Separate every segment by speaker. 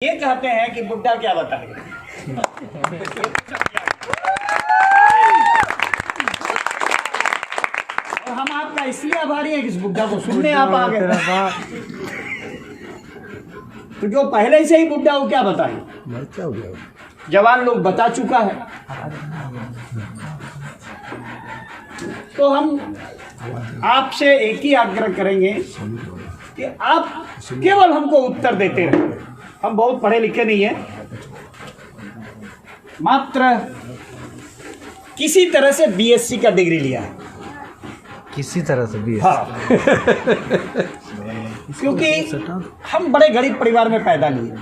Speaker 1: ये कहते हैं कि बुड्ढा क्या बताएगा। और हम आपका इसलिए आभारी हैं कि इस बुड्ढा को सुनने आप आ गए। तो जो पहले से ही बुड्ढा हो क्या बताएं। जवान लोग बता चुका है। तो हम आपसे एक ही आग्रह करेंगे कि आप केवल हमको उत्तर देते रहे। हम बहुत पढ़े लिखे नहीं हैं, मात्र किसी तरह से बीएससी का डिग्री लिया है।
Speaker 2: किसी तरह से भी
Speaker 1: हाँ। क्योंकि हम बड़े गरीब परिवार में पैदा लिए,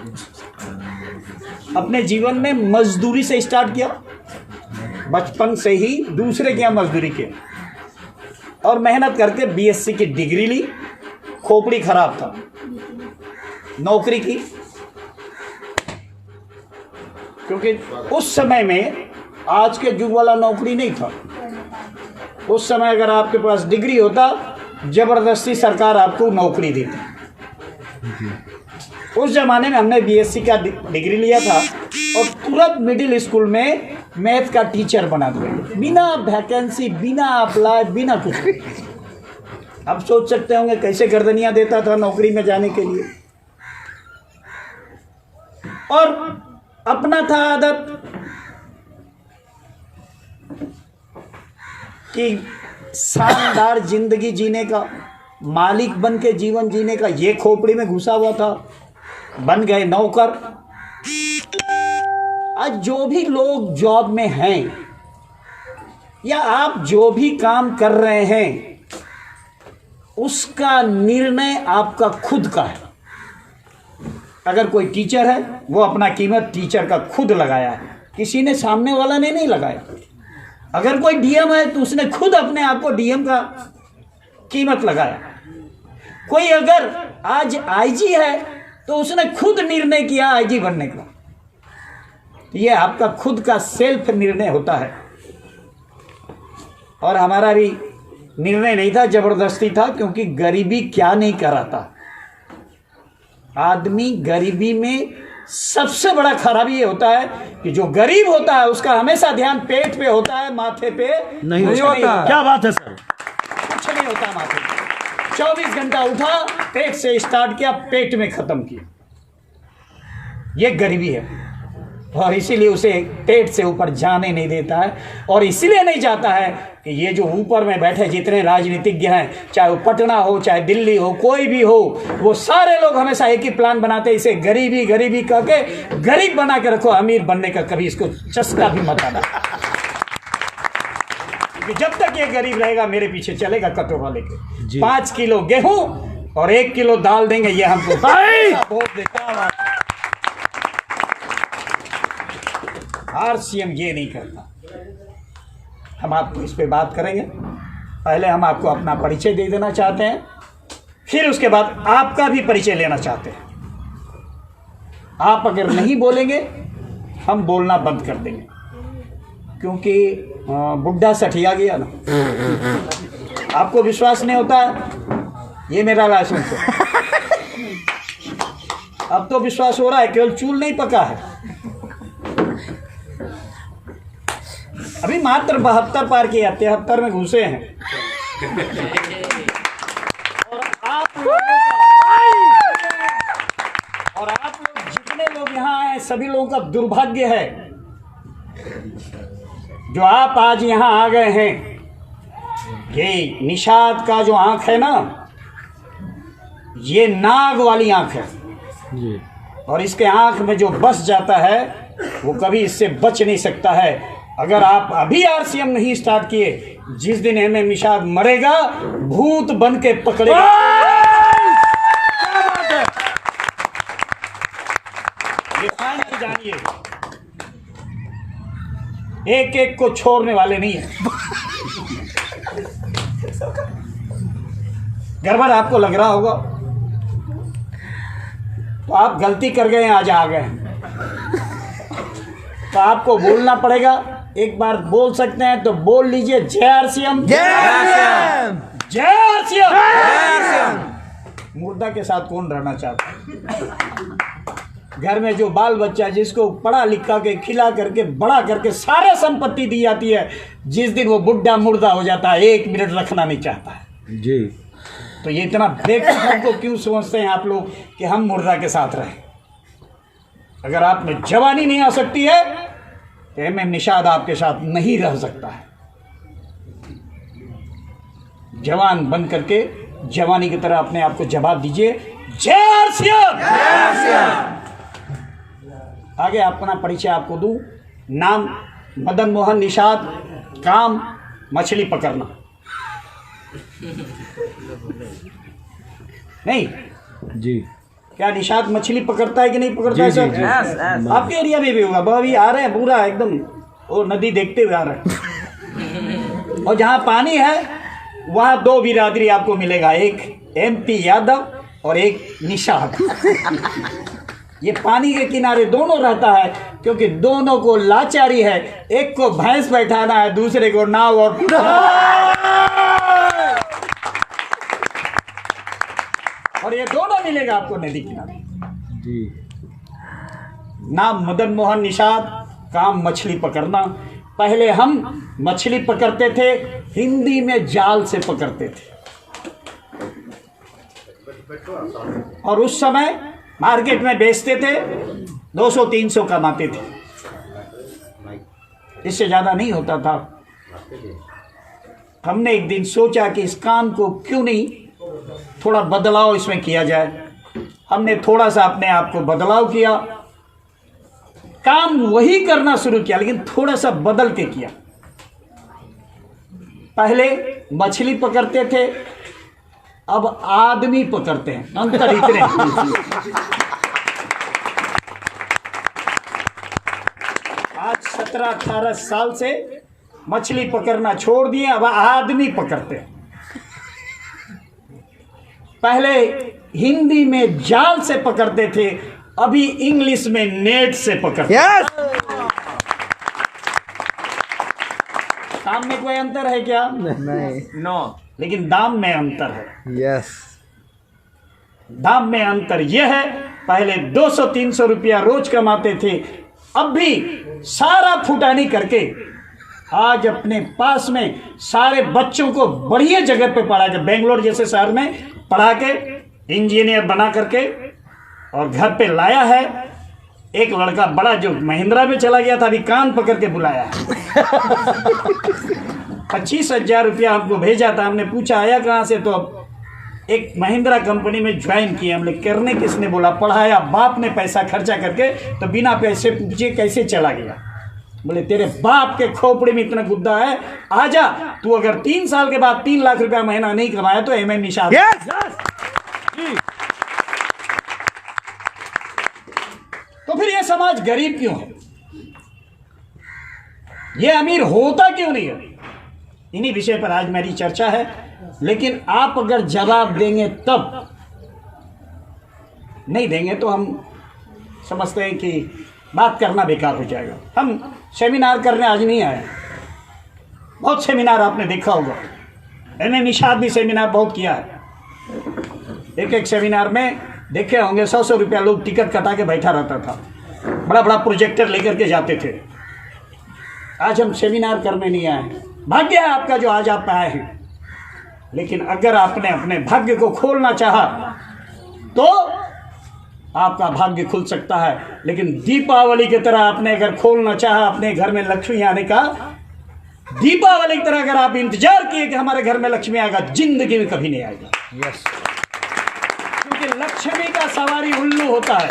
Speaker 1: अपने जीवन में मजदूरी से स्टार्ट किया, बचपन से ही दूसरे के यहाँ मजदूरी किया और मेहनत करके बीएससी की डिग्री ली। खोपड़ी खराब था, नौकरी की, क्योंकि उस समय में आज के युग वाला नौकरी नहीं था। उस समय अगर आपके पास डिग्री होता, जबरदस्ती सरकार आपको नौकरी देती। उस जमाने में हमने बीएससी का डिग्री लिया था और तुरंत मिडिल स्कूल में मैथ का टीचर बना दिया, बिना वैकेंसी, बिना अप्लाई, बिना कुछ। अब सोच सकते होंगे कैसे गर्दनियां देता था नौकरी में जाने के लिए। और अपना था आदत कि शानदार जिंदगी जीने का, मालिक बन के जीवन जीने का। ये खोपड़ी में घुसा हुआ था, बन गए नौकर। आज जो भी लोग जॉब में हैं या आप जो भी काम कर रहे हैं, उसका निर्णय आपका खुद का है। अगर कोई टीचर है, वो अपना कीमत टीचर का खुद लगाया है, किसी ने सामने वाला ने नहीं लगाया। अगर कोई डीएम है तो उसने खुद अपने आप को डीएम का कीमत लगाया। कोई अगर आज आईजी है तो उसने खुद निर्णय किया आईजी बनने का। ये आपका खुद का सेल्फ निर्णय होता है। और हमारा भी निर्णय नहीं था, जबरदस्ती था, क्योंकि गरीबी क्या नहीं कराता। आदमी गरीबी में सबसे बड़ा खराबी ये होता है कि जो गरीब होता है उसका हमेशा ध्यान पेट पे होता है, माथे पे नहीं होता।
Speaker 3: क्या बात है सर,
Speaker 1: कुछ नहीं होता माथे पे। 24 घंटा उठा, पेट से स्टार्ट किया, पेट में खत्म किया। ये गरीबी है और इसीलिए उसे पेट से ऊपर जाने नहीं देता है। और इसीलिए नहीं जाता है कि ये जो ऊपर में बैठे जितने राजनीतिज्ञ हैं, चाहे वो पटना हो, चाहे दिल्ली हो, कोई भी हो, वो सारे लोग हमेशा एक ही प्लान बनाते हैं, इसे गरीबी गरीबी करके गरीब बना के रखो, अमीर बनने का कभी इसको चस्का भी मत आना। जब तक ये गरीब रहेगा मेरे पीछे चलेगा कटोरा लेके। 5 किलो गेहूं और 1 किलो दाल देंगे, ये हमको वोट देता। आरसीएम ये नहीं करता। हम आपको इस पे बात करेंगे। पहले हम आपको अपना परिचय दे देना चाहते हैं, फिर उसके बाद आपका भी परिचय लेना चाहते हैं। आप अगर नहीं बोलेंगे हम बोलना बंद कर देंगे, क्योंकि बुड्ढा सठिया गया ना। आपको विश्वास नहीं होता है, ये मेरा लाइसेंस है। अब तो विश्वास हो रहा है, केवल चूल नहीं पका है। अभी मात्र 72 पार किया, 73 में घुसे हैं। और आप लोग जितने लोग यहाँ आए, सभी लोगों का दुर्भाग्य है जो आप आज यहाँ आ गए हैं। ये निषाद का जो आंख है ना, ये नाग वाली आंख है जी। और इसके आंख में जो बस जाता है वो कभी इससे बच नहीं सकता है। अगर आप अभी आरसीएम नहीं स्टार्ट किए, जिस दिन एमए निषाद मरेगा, भूत बन के पकड़ेगा। ये फाइनल जानिए, एक एक को छोड़ने वाले नहीं है। गड़बड़ आपको लग रहा होगा तो आप गलती कर गए, आज आ गए, तो आपको बोलना पड़ेगा। एक बार बोल सकते हैं तो बोल लीजिए, जय आरसीएम, जय आरसीएम, जय आरसीएम। मुर्दा के साथ कौन रहना चाहता है? घर में जो बाल बच्चा जिसको पढ़ा लिखा के खिला करके बड़ा करके सारे संपत्ति दी जाती है, जिस दिन वो बुढ़ा मुर्दा हो जाता है 1 मिनट रखना नहीं चाहता है जी। तो ये इतना बेवकूफ को क्यों समझते हैं आप लोग कि हम मुर्दा के साथ रहें? अगर आप में जवानी नहीं आ सकती है तो MM निषाद आपके साथ नहीं रह सकता है। जवान बन करके जवानी की तरह अपने आप को जवाब दीजिए। जय आरसीएम। आगे अपना परिचय आपको दूं। नाम मदन मोहन निषाद, काम मछली पकड़ना। नहीं जी, क्या निषाद मछली पकड़ता है कि नहीं पकड़ता है सर? आपके एरिया में भी होगा। अभी आ रहे हैं पूरा एकदम वो नदी देखते हुए आ रहे हैं। और जहाँ पानी है वहाँ 2 बिरादरी आपको मिलेगा, एक MP यादव और एक निषाद। ये पानी के किनारे दोनों रहता है क्योंकि दोनों को लाचारी है। एक को भैंस बैठाना है, दूसरे को नाव और ये दोनों मिलेगा आपको नदी किनारे जी। नाम मदन मोहन निषाद, काम मछली पकड़ना। पहले हम मछली पकड़ते थे, हिंदी में जाल से पकड़ते थे, और उस समय मार्केट में बेचते थे, 200-300 कमाते थे, इससे ज़्यादा नहीं होता था। हमने एक दिन सोचा कि इस काम को क्यों नहीं थोड़ा बदलाव इसमें किया जाए। हमने थोड़ा सा अपने आप को बदलाव किया, काम वही करना शुरू किया लेकिन थोड़ा सा बदल के किया। पहले मछली पकड़ते थे, अब आदमी पकड़ते हैं। अंतर इतने आज 17-18 साल से मछली पकड़ना छोड़ दिए, अब आदमी पकड़ते हैं। पहले हिंदी में जाल से पकड़ते थे, अभी इंग्लिश में नेट से पकड़ते हैं। काम में कोई अंतर है क्या? नहीं। नो, लेकिन दाम में अंतर है। यस, दाम में अंतर यह है, पहले 200-300 रुपया रोज कमाते थे, अब भी सारा फुटानी करके आज अपने पास में सारे बच्चों को बढ़िया जगह पे पढ़ा के, बेंगलोर जैसे शहर में पढ़ा के इंजीनियर बना करके और घर पे लाया है। एक लड़का बड़ा जो महिंद्रा में चला गया था, अभी कान पकड़ के बुलाया है। 25,000 रुपया हमको भेजा था। हमने पूछा आया कहाँ से, तो अब एक महिंद्रा कंपनी में ज्वाइन किया। हमने करने किसने बोला? पढ़ाया बाप ने पैसा खर्चा करके, तो बिना पैसे पूछे कैसे चला गया? बोले तेरे बाप के खोपड़े में इतना गुद्दा है, आजा तू अगर 3 साल के बाद 3 लाख रुपया महीना नहीं कमाया तो MM निषाद। तो फिर ये समाज गरीब क्यों है? ये अमीर होता क्यों नहीं है? इन्हीं विषय पर आज मेरी चर्चा है। लेकिन आप अगर जवाब देंगे तब, नहीं देंगे तो हम समझते हैं कि बात करना बेकार हो जाएगा। हम सेमिनार करने आज नहीं आए। बहुत सेमिनार आपने देखा होगा, MM निषाद भी सेमिनार बहुत किया है। एक सेमिनार में देखे होंगे 100-100 रुपया लोग टिकट कटा के बैठा रहता था, बड़ा बड़ा प्रोजेक्टर लेकर के जाते थे। आज हम सेमिनार करने नहीं आए। भाग्य है आपका जो आज आप आए हैं, लेकिन अगर आपने अपने भाग्य को खोलना चाहा तो आपका भाग्य खुल सकता है। लेकिन दीपावली की तरह आपने अगर खोलना चाहा अपने घर में लक्ष्मी आने का, दीपावली की तरह अगर आप इंतजार किए कि हमारे घर में लक्ष्मी आएगा, जिंदगी में कभी नहीं आएगा। यस, क्योंकि लक्ष्मी का सवारी उल्लू होता है।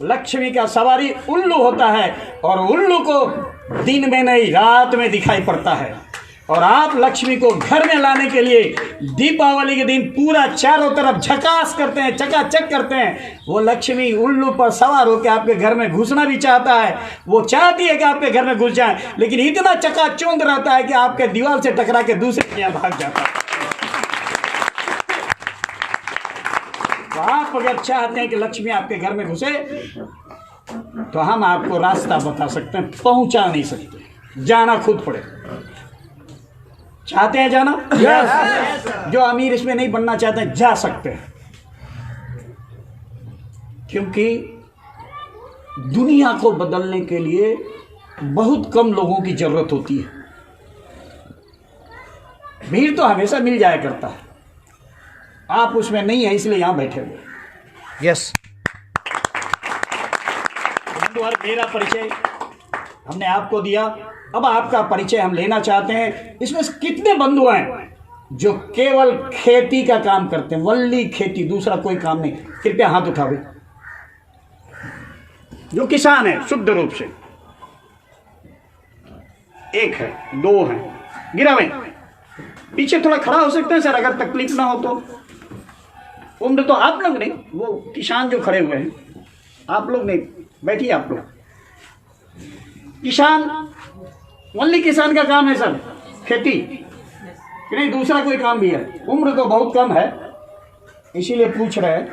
Speaker 1: लक्ष्मी का सवारी उल्लू होता है, और उल्लू को दिन में नहीं रात में दिखाई पड़ता है। और आप लक्ष्मी को घर में लाने के लिए दीपावली के दिन पूरा चारों तरफ झकास करते हैं, चकाचक करते हैं। वो लक्ष्मी उल्लू पर सवार होकर आपके घर में घुसना भी चाहता है। वो चाहती है कि आपके घर में घुस जाए, लेकिन इतना चकाचौंध रहता है कि आपके दीवार से टकरा के दूसरे के यहाँ भाग जाता है। तो आप अगर चाहते हैं कि लक्ष्मी आपके घर में घुसे, तो हम आपको रास्ता बता सकते हैं, पहुंचा नहीं सकते, जाना खुद पड़े। चाहते हैं जाना? yes. जो अमीर इसमें नहीं बनना चाहते हैं, जा सकते हैं। क्योंकि दुनिया को बदलने के लिए बहुत कम लोगों की जरूरत होती है। भीड़ तो हमेशा मिल जाया करता है, आप उसमें नहीं है इसलिए यहां बैठे हुए।
Speaker 2: यस।
Speaker 1: मेरा परिचय हमने आपको दिया, अब आपका परिचय हम लेना चाहते हैं। इसमें से कितने बंधु हैं जो केवल खेती का काम करते हैं, वल्ली खेती, दूसरा कोई काम नहीं? कृपया हाथ उठावे। जो किसान है शुद्ध रूप से, एक है, दो हैं, गिरावे। पीछे थोड़ा खड़ा हो सकते हैं सर, अगर तकलीफ ना हो तो। उम्र तो आप लोग नहीं, वो किसान जो खड़े हुए हैं, आप लोग नहीं, बैठिए आप लोग। किसान, वल्ली किसान का काम है सर खेती, कि नहीं दूसरा कोई काम भी है? उम्र तो बहुत कम है इसीलिए पूछ रहे हैं।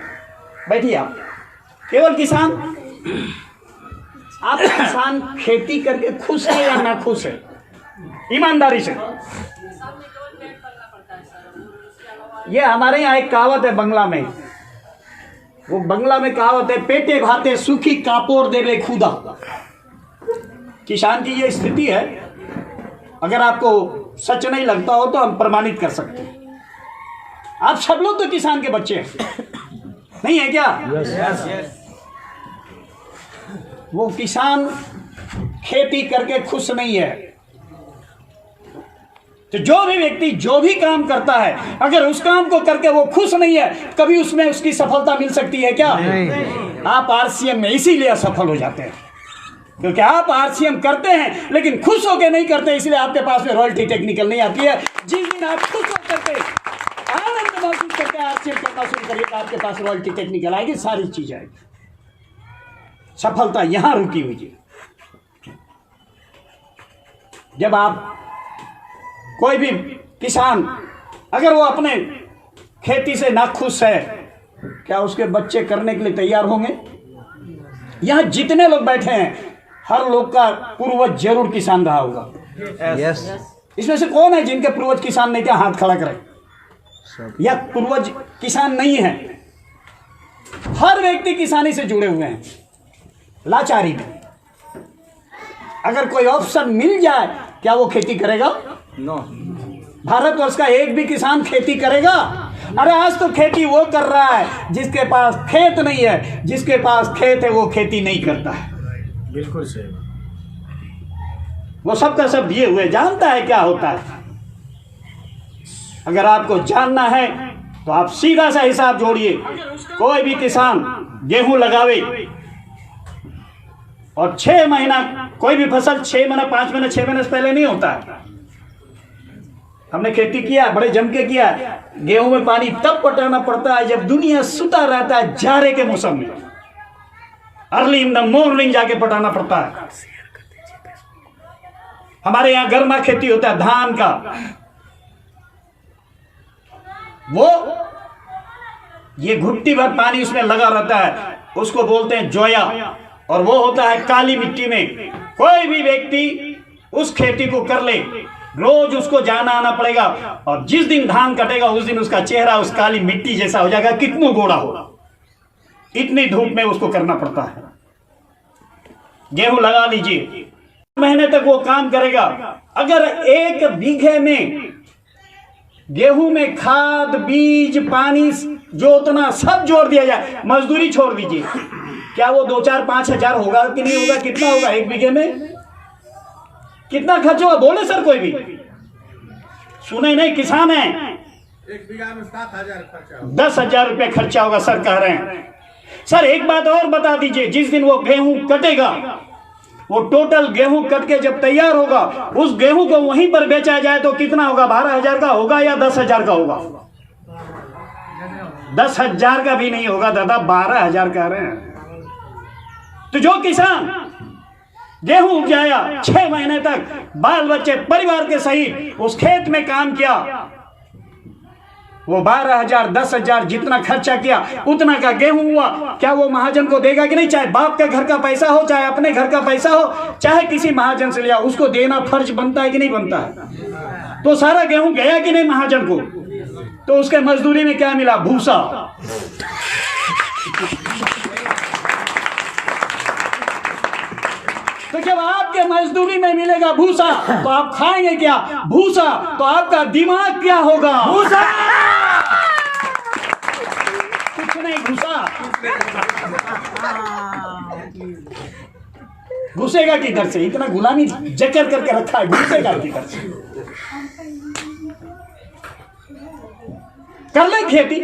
Speaker 1: बैठिए आप। केवल किसान? आप किसान खेती करके खुश है या ना खुश है? ईमानदारी से। ये हमारे यहाँ एक कहावत है बंगला में, वो बंगला में कहावत है, पेटे भाते सूखी कापोर देवे खुदा। किसान की ये स्थिति है। अगर आपको सच नहीं लगता हो तो हम प्रमाणित कर सकते हैं। आप सब लोग तो किसान के बच्चे हैं, नहीं है क्या? yes. वो किसान खेती करके खुश नहीं है। तो जो भी व्यक्ति जो भी काम करता है, अगर उस काम को करके वो खुश नहीं है, कभी उसमें उसकी सफलता मिल सकती है क्या? नहीं। आप आरसीएम में इसीलिए असफल हो जाते हैं, क्योंकि आप आरसीएम करते हैं लेकिन खुश होकर नहीं करते, इसलिए आपके पास में रॉयल्टी टेक्निकल नहीं आती है। जिस दिन आप खुश होकर के आनंद महसूस करके आरसीएम करना शुरू करिएगा, आपके पास रॉयल्टी टेक्निकल आएगी, सारी चीज आएगी। सफलता यहां रुकी हुई है। जब आप कोई भी किसान अगर वो अपने खेती से नाखुश है, क्या उसके बच्चे करने के लिए तैयार होंगे? यहां जितने लोग बैठे हैं, हर लोग का पूर्वज जरूर किसान रहा होगा।
Speaker 2: यस।
Speaker 1: इसमें से कौन है जिनके पूर्वज किसान नहीं थे? हाथ खड़ा करें। या पूर्वज किसान नहीं है? हर व्यक्ति किसानी से जुड़े हुए हैं। लाचारी में अगर कोई ऑप्शन मिल जाए, क्या वो खेती करेगा? नो। भारतवर्ष का एक भी किसान खेती करेगा? अरे आज तो खेती वो कर रहा है जिसके पास खेत नहीं है, जिसके पास खेत है वो खेती नहीं करता है।
Speaker 2: बिल्कुल सही।
Speaker 1: वो सबका सब दिए हुए जानता है क्या होता है। अगर आपको जानना है तो आप सीधा सा हिसाब जोड़िए। कोई भी किसान गेहूं लगावे और 6 महीना, कोई भी फसल 6 महीना, 5 महीना, 6 महीने से पहले नहीं होता है। हमने खेती किया, बड़े जम के किया। गेहूं में पानी तब पटाना पड़ता है जब दुनिया सुता रहता है, जाड़े के मौसम में अर्ली इन द मॉर्निंग जाके पटाना पड़ता है। हमारे यहां गर्मा खेती होता है धान का, वो ये घुट्टी भर पानी उसमें लगा रहता है, उसको बोलते हैं जोया, और वो होता है काली मिट्टी में। कोई भी व्यक्ति उस खेती को कर ले, रोज उसको जाना आना पड़ेगा, और जिस दिन धान कटेगा उस दिन उसका चेहरा उस काली मिट्टी जैसा हो जाएगा, कितना गोरा होगा। इतनी धूप में उसको करना पड़ता है। गेहूं लगा लीजिए, महीने तक वो काम करेगा। अगर 1 बीघे में गेहूं में खाद, बीज, पानी जो उतना सब जोड़ दिया जाए, मजदूरी छोड़ दीजिए, क्या वो 2-4-5 हजार होगा कि नहीं होगा? कितना होगा 1 बीघे में? कितना खर्च होगा? बोले सर कोई भी सुने नहीं, किसान है।
Speaker 3: 1 बीघा में 7,000 खर्चा होगा।
Speaker 1: 10,000 रुपये खर्चा होगा सर कह रहे हैं। सर एक बात और बता दीजिए, जिस दिन वो गेहूं कटेगा, वो टोटल गेहूं कट के जब तैयार होगा, उस गेहूं को वहीं पर बेचा जाए तो कितना होगा? 12,000 का होगा या 10,000 का होगा? 10,000 का भी नहीं होगा दादा, 12,000 कह रहे हैं। तो जो किसान गेहूं उपजाया, 6 महीने तक बाल बच्चे परिवार के सहित उस खेत में काम किया, वो 12,000, 10,000 जितना खर्चा किया उतना का गेहूं हुआ, क्या वो महाजन को देगा कि नहीं? चाहे बाप के घर का पैसा हो, चाहे अपने घर का पैसा हो, चाहे किसी महाजन से लिया, उसको देना फर्ज बनता है कि नहीं बनता है? तो सारा गेहूं गया कि नहीं महाजन को? तो उसके मजदूरी में क्या मिला? भूसा। तो जब आपके मजदूरी में मिलेगा भूसा तो आप खाएंगे क्या? भूसा। तो आपका दिमाग क्या होगा? भूसा। कुछ नहीं, भूसा। घुसेगा किधर से? इतना गुलामी जकर करके रखा है, घुसेगा किधर से? कर ले खेती,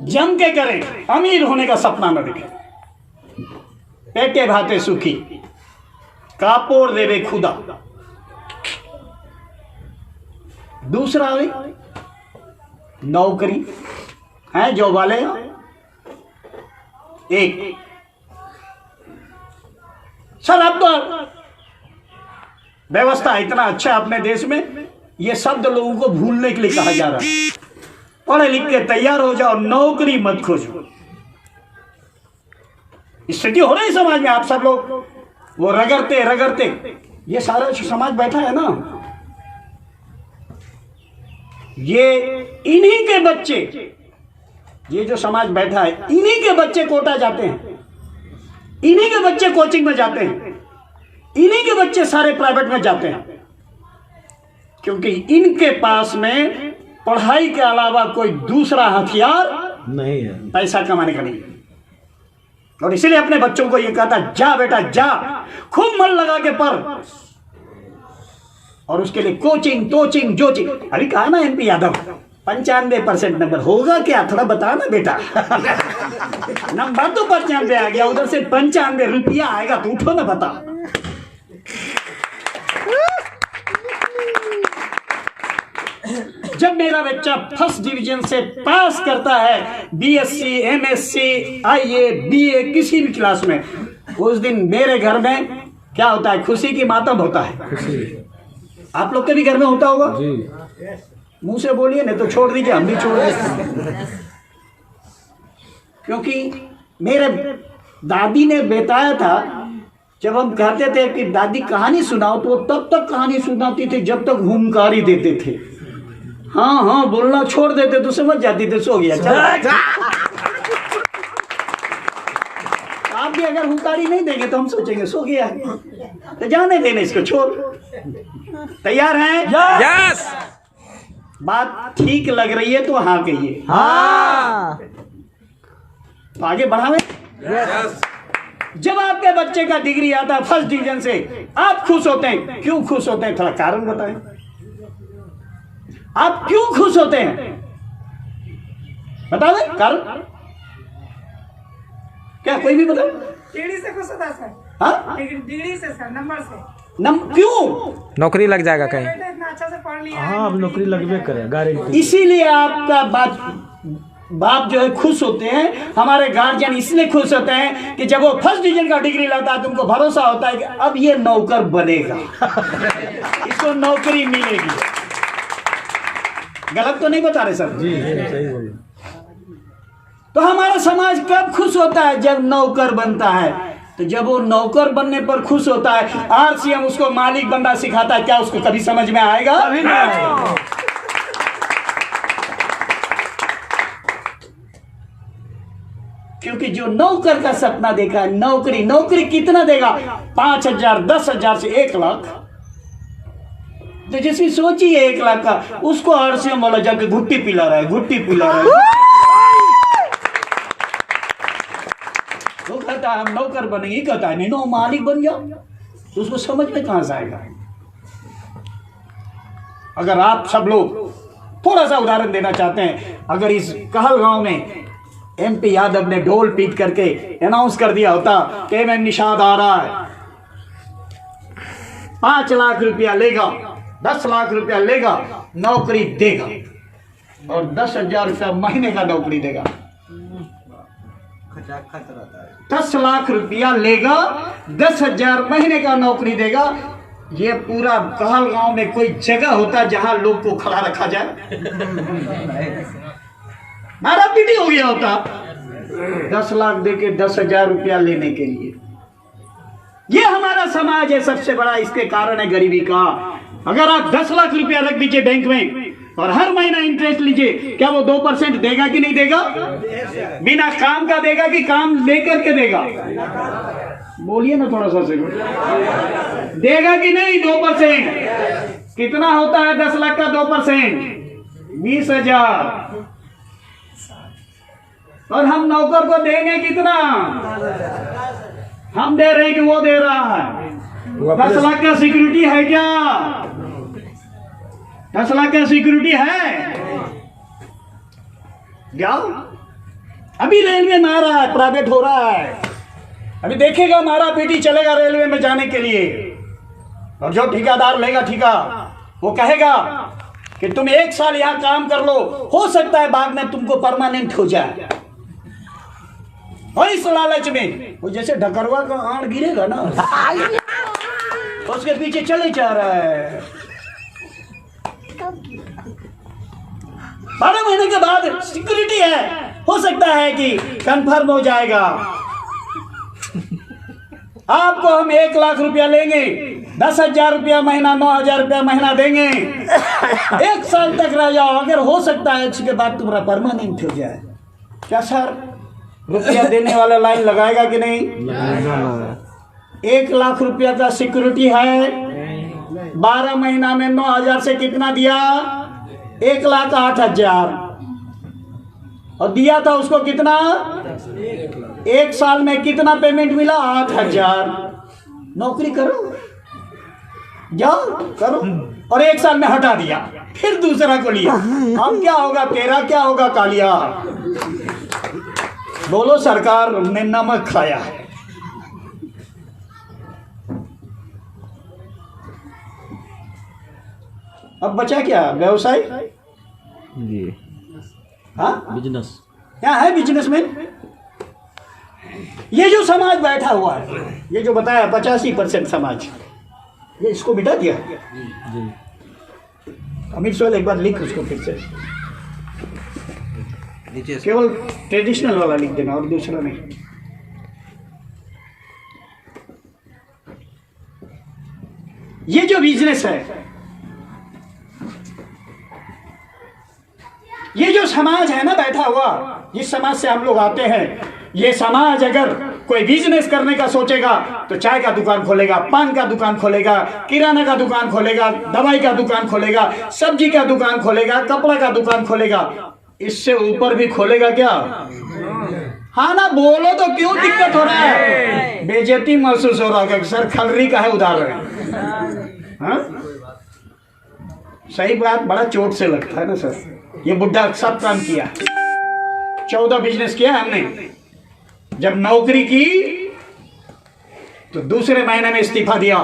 Speaker 1: जम के करें, अमीर होने का सपना न देखें। पेटे भाते सुखी, कापोर देवे खुदा। दूसरा है नौकरी है जो वाले एक। सर अब तो व्यवस्था इतना अच्छा अपने देश में, ये शब्द लोगों को भूलने के लिए कहा जा रहा है। पढ़े लिख के तैयार हो जाओ, नौकरी मत खोजो। स्थिति हो रही समाज में, आप सब लोग वो रगड़ते रगड़ते, ये सारा समाज बैठा है ना, ये इन्हीं के बच्चे, ये जो समाज बैठा है इन्हीं के बच्चे कोटा जाते हैं, इन्हीं के बच्चे कोचिंग में जाते हैं, इन्हीं के बच्चे सारे प्राइवेट में जाते हैं, क्योंकि इनके पास में पढ़ाई के अलावा कोई दूसरा हथियार
Speaker 2: नहीं है,
Speaker 1: पैसा कमाने का नहीं। और इसीलिए अपने बच्चों को ये कहता, जा बेटा जा, खूब मन लगा के पढ़, और उसके लिए कोचिंग तोचिंग जोचिंग। अभी कहा ना MP यादव 95% नंबर होगा क्या? थोड़ा बता ना बेटा। नंबर तो 95 आ गया, उधर से 95 रुपया आएगा, तो उठो ना बता। जब मेरा बच्चा फर्स्ट डिवीजन से पास करता है, BSc MSc IA BA किसी भी क्लास में, उस दिन मेरे घर में क्या होता है? खुशी की मातम होता है। आप लोग के भी घर में होता होगा जी। मुंह से बोलिए, नहीं तो छोड़ दीजिए, हम भी छोड़ देते। क्योंकि मेरे दादी ने बताया था, जब हम कहते थे कि दादी कहानी सुनाओ, तो वो तब तक कहानी सुनाती थी जब तक हुंकारी देते थे। हाँ हाँ बोलना छोड़ देते तो समझ जाती थे, सो गया। चल आप भी अगर हुंकारी नहीं देंगे तो हम सोचेंगे सो गया है, तो जाने देने इसको, छोड़। तैयार हैं?
Speaker 2: यस।
Speaker 1: बात ठीक लग रही है तो हाँ कहिए।
Speaker 2: हाँ।
Speaker 1: तो आगे बढ़ावे। जब आपके बच्चे का डिग्री आता है फर्स्ट डिवीजन से, आप खुश होते हैं। क्यों खुश होते हैं? थोड़ा कारण बताएं। आप क्यों खुश होते हैं? बता दें कारण। क्या कोई भी बता?
Speaker 4: डिग्री से खुश होता सर।
Speaker 1: हाँ,
Speaker 4: डिग्री से सर, नंबर से।
Speaker 1: क्यों?
Speaker 2: नौकरी लग जाएगा कहीं।
Speaker 4: बेटा इतना अच्छा से पढ़ लिया।
Speaker 5: हाँ, अब नौकरी लगवे करे, गारंटी।
Speaker 1: इसीलिए आपका बाप जो है खुश होते हैं, हमारे गार्जियन इसलिए खुश होते हैं कि जब वो फर्स्ट डिवीजन का डिग्री लाता है तो उनको भरोसा होता है कि अब ये नौकर बनेगा, इसको नौकरी मिलेगी। गलत तो नहीं बता रहे सर?
Speaker 5: जी सही बोल।
Speaker 1: तो हमारा समाज कब खुश होता है? जब नौकर बनता है। तो जब वो नौकर बनने पर खुश होता है, RCM उसको मालिक बनना सिखाता है, क्या उसको कभी समझ में आएगा?
Speaker 5: अभी नहीं आएगा।
Speaker 1: क्योंकि जो नौकर का सपना देखा है, नौकरी कितना देगा? 5,000 10,000 से 1 लाख। तो जिसकी सोची है 1 लाख का, उसको RCM वाला जाके घुट्टी पिला रहा है। वो कहता है हम नौकर बनेंगे, कहता है नहीं नो मालिक बन जाओ। तो उसको समझ में कहां से आएगा? अगर आप सब लोग थोड़ा सा उदाहरण देना चाहते हैं, अगर इस कहलगांव में MP यादव ने ढोल पीट करके अनाउंस कर दिया होता कि MM निषाद आ रहा है, 5 लाख रुपया लेगा, 10 लाख रुपया लेगा, नौकरी देगा, और 10,000 रुपया महीने का नौकरी देगा। 10 लाख रुपया लेगा, 10,000 महीने का नौकरी देगा। ये पूरा कहलगांव में कोई जगह होता जहां लोग को खड़ा रखा जाए? मारा पीटी हो गया होता। 10 लाख देके 10,000 रुपया लेने के लिए। ये हमारा समाज है सबसे बड़ा, इसके कारण है गरीबी का। अगर आप 10 लाख रुपया रख दीजिए बैंक में, और हर महीना इंटरेस्ट लीजिए, क्या वो 2% देगा कि नहीं देगा? बिना काम का देगा कि काम लेकर के देगा? बोलिए ना थोड़ा सा से, देगा कि नहीं? 2% कितना होता है? 10 लाख का 2% 20,000। और हम नौकर को देंगे कितना? हम दे रहे हैं कि वो दे रहा है? 10 लाख का सिक्योरिटी है क्या? 10 लाख का सिक्योरिटी है? जाओ, अभी रेलवे में आ रहा है, प्राइवेट हो रहा है, अभी देखेगा मारा पीटी चलेगा रेलवे में जाने के लिए। और जो ठेकेदार लेगा ठेका, वो कहेगा कि तुम 1 साल यहां काम कर लो, हो सकता है बाद में तुमको परमानेंट हो जाए। और इस लालच में वो जैसे ढकरवा का आड़ गिरेगा ना, उसके पीछे चले जा रहा है। 12 महीने के बाद सिक्योरिटी है, हो सकता है कि कंफर्म हो जाएगा। आपको हम 1 लाख रुपया लेंगे, 10,000 रुपया महीना, 9,000 रुपया महीना देंगे, 1 साल तक रह जाओ, अगर हो सकता है उसके बाद तुम्हारा परमानेंट हो जाए। क्या सर रुपया देने वाला लाइन लगाएगा कि नहीं? 1 लाख रुपया का सिक्योरिटी है, 12 महीना में 9,000 से कितना दिया? 1,08,000। और दिया था उसको कितना? 1 साल में कितना पेमेंट मिला? 8,000। नौकरी करो, जाओ करो, और 1 साल में हटा दिया, फिर दूसरा को लिया। अब क्या होगा? तेरा क्या होगा? कालिया। बोलो सरकार ने नमक खाया है। अब बचा क्या? व्यवसाय
Speaker 5: जी,
Speaker 1: हाँ,
Speaker 5: बिजनेस।
Speaker 1: क्या है बिजनेसमैन? ये जो समाज बैठा हुआ है, ये जो बताया 85% समाज, ये इसको मिटा दिया।
Speaker 5: जी,
Speaker 1: अमित सोहेल एक बार लिख उसको फिर से, केवल ट्रेडिशनल वाला लिख देना और दूसरा नहीं। ये जो बिजनेस है, ये जो समाज है ना बैठा हुआ, जिस समाज से हम लोग आते हैं, ये समाज अगर कोई बिजनेस करने का सोचेगा तो चाय का दुकान खोलेगा, पान का दुकान खोलेगा, किराना का दुकान खोलेगा, दवाई का दुकान खोलेगा, सब्जी का दुकान खोलेगा, कपड़ा का दुकान खोलेगा, इससे ऊपर भी खोलेगा क्या? हाँ ना, बोलो तो क्यों दिक्कत हो रहा है? बेइज्जती महसूस हो रहा है सर, खलरी का है उदाहरण। हाँ, सही बात, बड़ा चोट से लगता है ना सर। ये बुढ़ा सब काम किया, 14 बिजनेस किया हमने। जब नौकरी की तो दूसरे महीने में इस्तीफा दिया,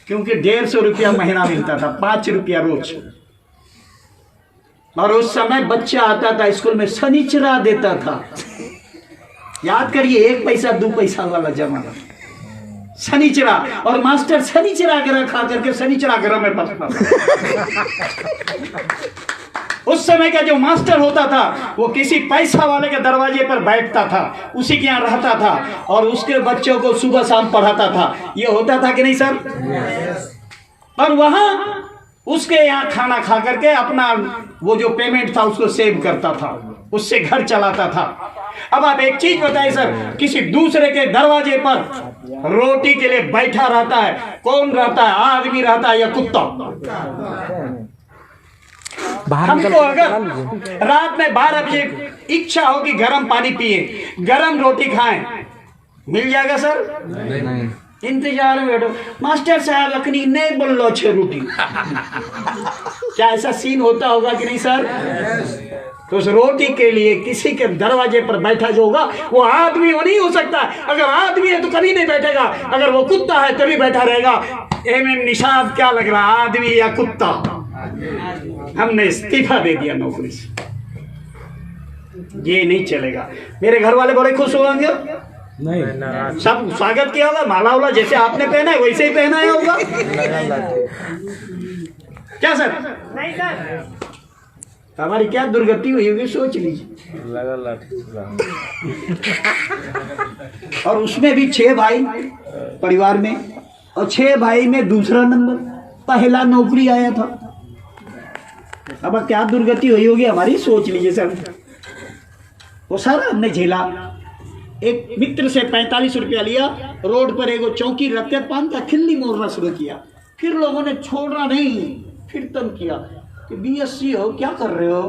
Speaker 1: क्योंकि 150 रुपया महीना मिलता था, 5 रुपया रोज। और उस समय बच्चा आता था स्कूल में, शनिचरा देता था। याद करिए, 1 पैसा 2 पैसा वाला जमाना, शनिचरा। और मास्टर शनिचरा ग्रह खा करके शनिचरा ग्रह में फंसता। उस समय का जो मास्टर होता था वो किसी पैसा वाले के दरवाजे पर बैठता था, उसी के यहाँ रहता था और उसके बच्चों को सुबह शाम पढ़ाता था। ये होता था कि नहीं सर? और वहां उसके यहाँ खाना खा करके अपना वो जो पेमेंट था उसको सेव करता था, उससे घर चलाता था। अब आप एक चीज बताइए सर, किसी दूसरे के दरवाजे पर रोटी के लिए बैठा रहता है, कौन रहता है? आदमी रहता है या कुत्ता? हमको अगर रात में 12 बजे इच्छा हो कि गर्म पानी पिए, गर्म रोटी खाएं, मिल जाएगा सर? नहीं। इंतजार में बैठो, मास्टर साहब अखनी नहीं बोल लो 6 रोटी। क्या ऐसा सीन होता होगा कि नहीं सर? तो उस रोटी के लिए किसी के दरवाजे पर बैठा जो होगा वो आदमी वो नहीं हो सकता। अगर आदमी है तो कभी नहीं बैठेगा, अगर वो कुत्ता है तभी बैठा रहेगा। में निशाद क्या लग रहा, आदमी या कुत्ता? हमने इस्तीफा दे दिया नौकरी से, ये नहीं चलेगा। मेरे घर वाले बड़े खुश होंगे,
Speaker 5: नहीं,
Speaker 1: सब स्वागत किया होगा, माला वाला जैसे आपने पहना है वैसे ही पहनाया होगा। क्या सर?
Speaker 4: नहीं सर,
Speaker 1: हमारी क्या दुर्गति हुई होगी सोच लीजिए। और उसमें भी 6 भाई परिवार में, और 6 भाई में दूसरा नंबर, पहला नौकरी आया था। अब क्या दुर्गति हुई होगी हमारी, सोच लीजिए सर। वो सारा हमने झेला। एक मित्र से 45 रुपया लिया, रोड पर एगो चौकी रखते पान का खिल्ली मोड़ना शुरू किया। फिर लोगों ने छोड़ना नहीं, फिर तंग किया कि बीएससी हो, क्या कर रहे हो,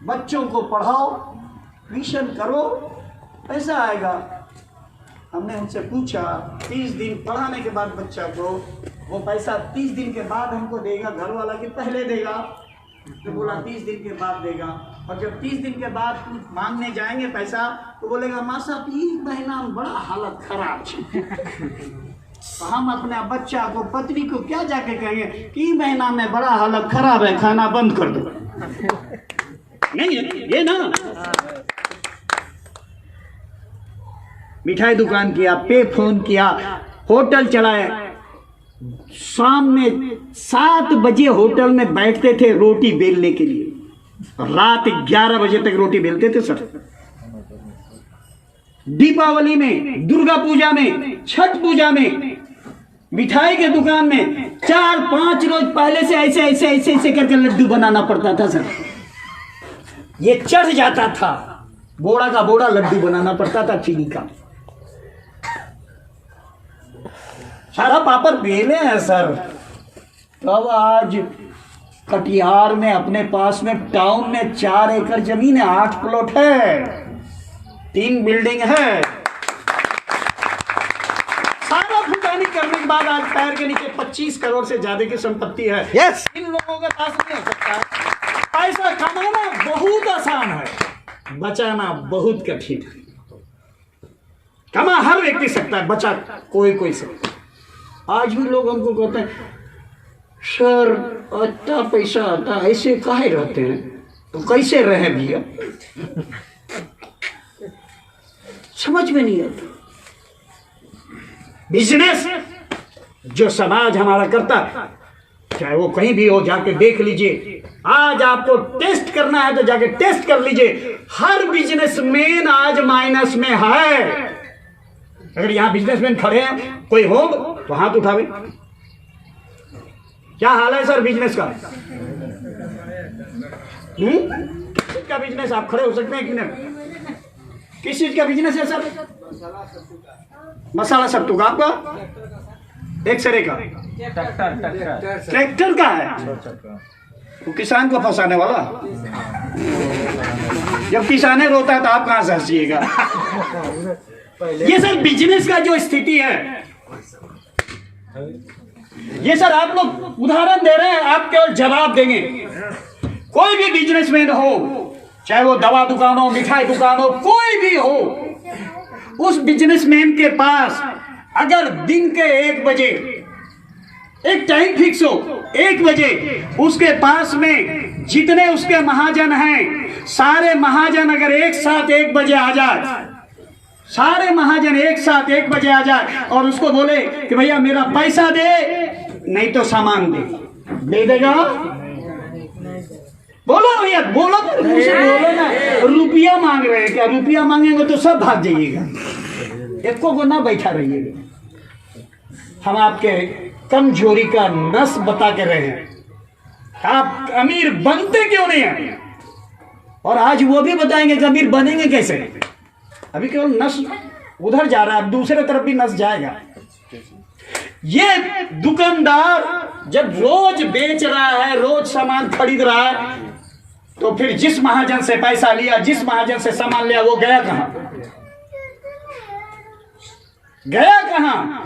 Speaker 1: बच्चों को पढ़ाओ, ट्यूशन करो, पैसा आएगा। हमने उनसे पूछा 30 दिन पढ़ाने के बाद बच्चा को वो पैसा 30 दिन के बाद हमको देगा घर वाला कि पहले देगा? तो बोला 30 दिन के बाद देगा। और जब 30 दिन के बाद मांगने जाएंगे पैसा तो बोलेगा माँ साहब 1 महीना में बड़ा हालत खराब है। तो हम अपने बच्चा को, पत्नी को क्या जाके कहेंगे कि 1 महीना में बड़ा हालत खराब है, खाना बंद कर दो? नहीं है ये ना। मिठाई दुकान किया, पे फोन किया, होटल चलाया। शाम में 7 बजे होटल में बैठते थे रोटी बेलने के लिए, रात 11 बजे तक रोटी बेलते थे सर। दीपावली में, दुर्गा पूजा में, छठ पूजा में, मिठाई के दुकान में 4-5 रोज पहले से ऐसे ऐसे ऐसे ऐसे करके लड्डू बनाना पड़ता था सर। ये चढ़ जाता था, बोड़ा का बोड़ा लड्डू बनाना पड़ता था चीनी का। सारा पापड़ बेले हैं सर। तब आज कटिहार में अपने पास में टाउन में 4 एकड़ जमीन है, 8 प्लॉट है, 3 बिल्डिंग है। सारा फुटानी करने के बाद आज पैर के नीचे 25 करोड़ से ज्यादा की संपत्ति है।
Speaker 2: यस।
Speaker 1: इन लोगों के पास नहीं हो सकता। पैसा कमाना बहुत आसान है, बचाना बहुत कठिन है। कमा हर व्यक्ति सकता है, बचा कोई सकता है। आज भी लोग हमको कहते हैं सर अच्छा पैसा आता, ऐसे काहे रहते हैं? तो कैसे रहे भैया, समझ में नहीं आता। बिजनेस जो समाज हमारा करता है, चाहे वो कहीं भी हो, जाके देख लीजिए। आज आपको टेस्ट करना है तो जाके टेस्ट कर लीजिए। हर बिजनेसमैन आज माइनस में है। अगर यहाँ बिजनेसमैन खड़े हैं, कोई हो तो हाथ उठावे। क्या हाल है सर बिजनेस का? किसका बिजनेस? आप खड़े हो सकते हैं कि नहीं? किस चीज का बिजनेस है सर? मसाला सत्तू का। आपका एक्सरे का, ट्रैक्टर का है। तो किसान को फंसाने वाला। जब किसान रोता है तो आप कहां से हंसिएगा? ये सर बिजनेस का जो स्थिति है, ये सर आप लोग उदाहरण दे रहे हैं, आप केवल जवाब देंगे। कोई भी बिजनेसमैन हो, चाहे वो दवा दुकान हो, मिठाई दुकान हो, कोई भी हो, उस बिजनेसमैन के पास अगर दिन के 1 बजे एक टाइम फिक्स हो, 1 बजे उसके पास में जितने उसके महाजन हैं, सारे महाजन अगर एक साथ 1 बजे आ जाए, सारे महाजन एक साथ 1 बजे आ जाए और उसको बोले कि भैया मेरा पैसा दे, नहीं तो सामान दे देगा? बोलो भैया, बोलो तो बोलो ना। रुपया मांग रहे हैं क्या? रुपया मांगेंगे तो सब भाग जाइएगा, एक को ना बैठा रहिएगा। हम आपके कमजोरी का नस बता के रहे हैं। आप अमीर बनते क्यों नहीं हैं? और आज वो भी बताएंगे कि अमीर बनेंगे कैसे। अभी केवल नस उधर जा रहा है, अब दूसरे तरफ भी नस जाएगा। ये दुकानदार जब रोज बेच रहा है, रोज सामान खरीद रहा है, तो फिर जिस महाजन से पैसा लिया, जिस महाजन से सामान लिया, वो गया कहां? गया कहां?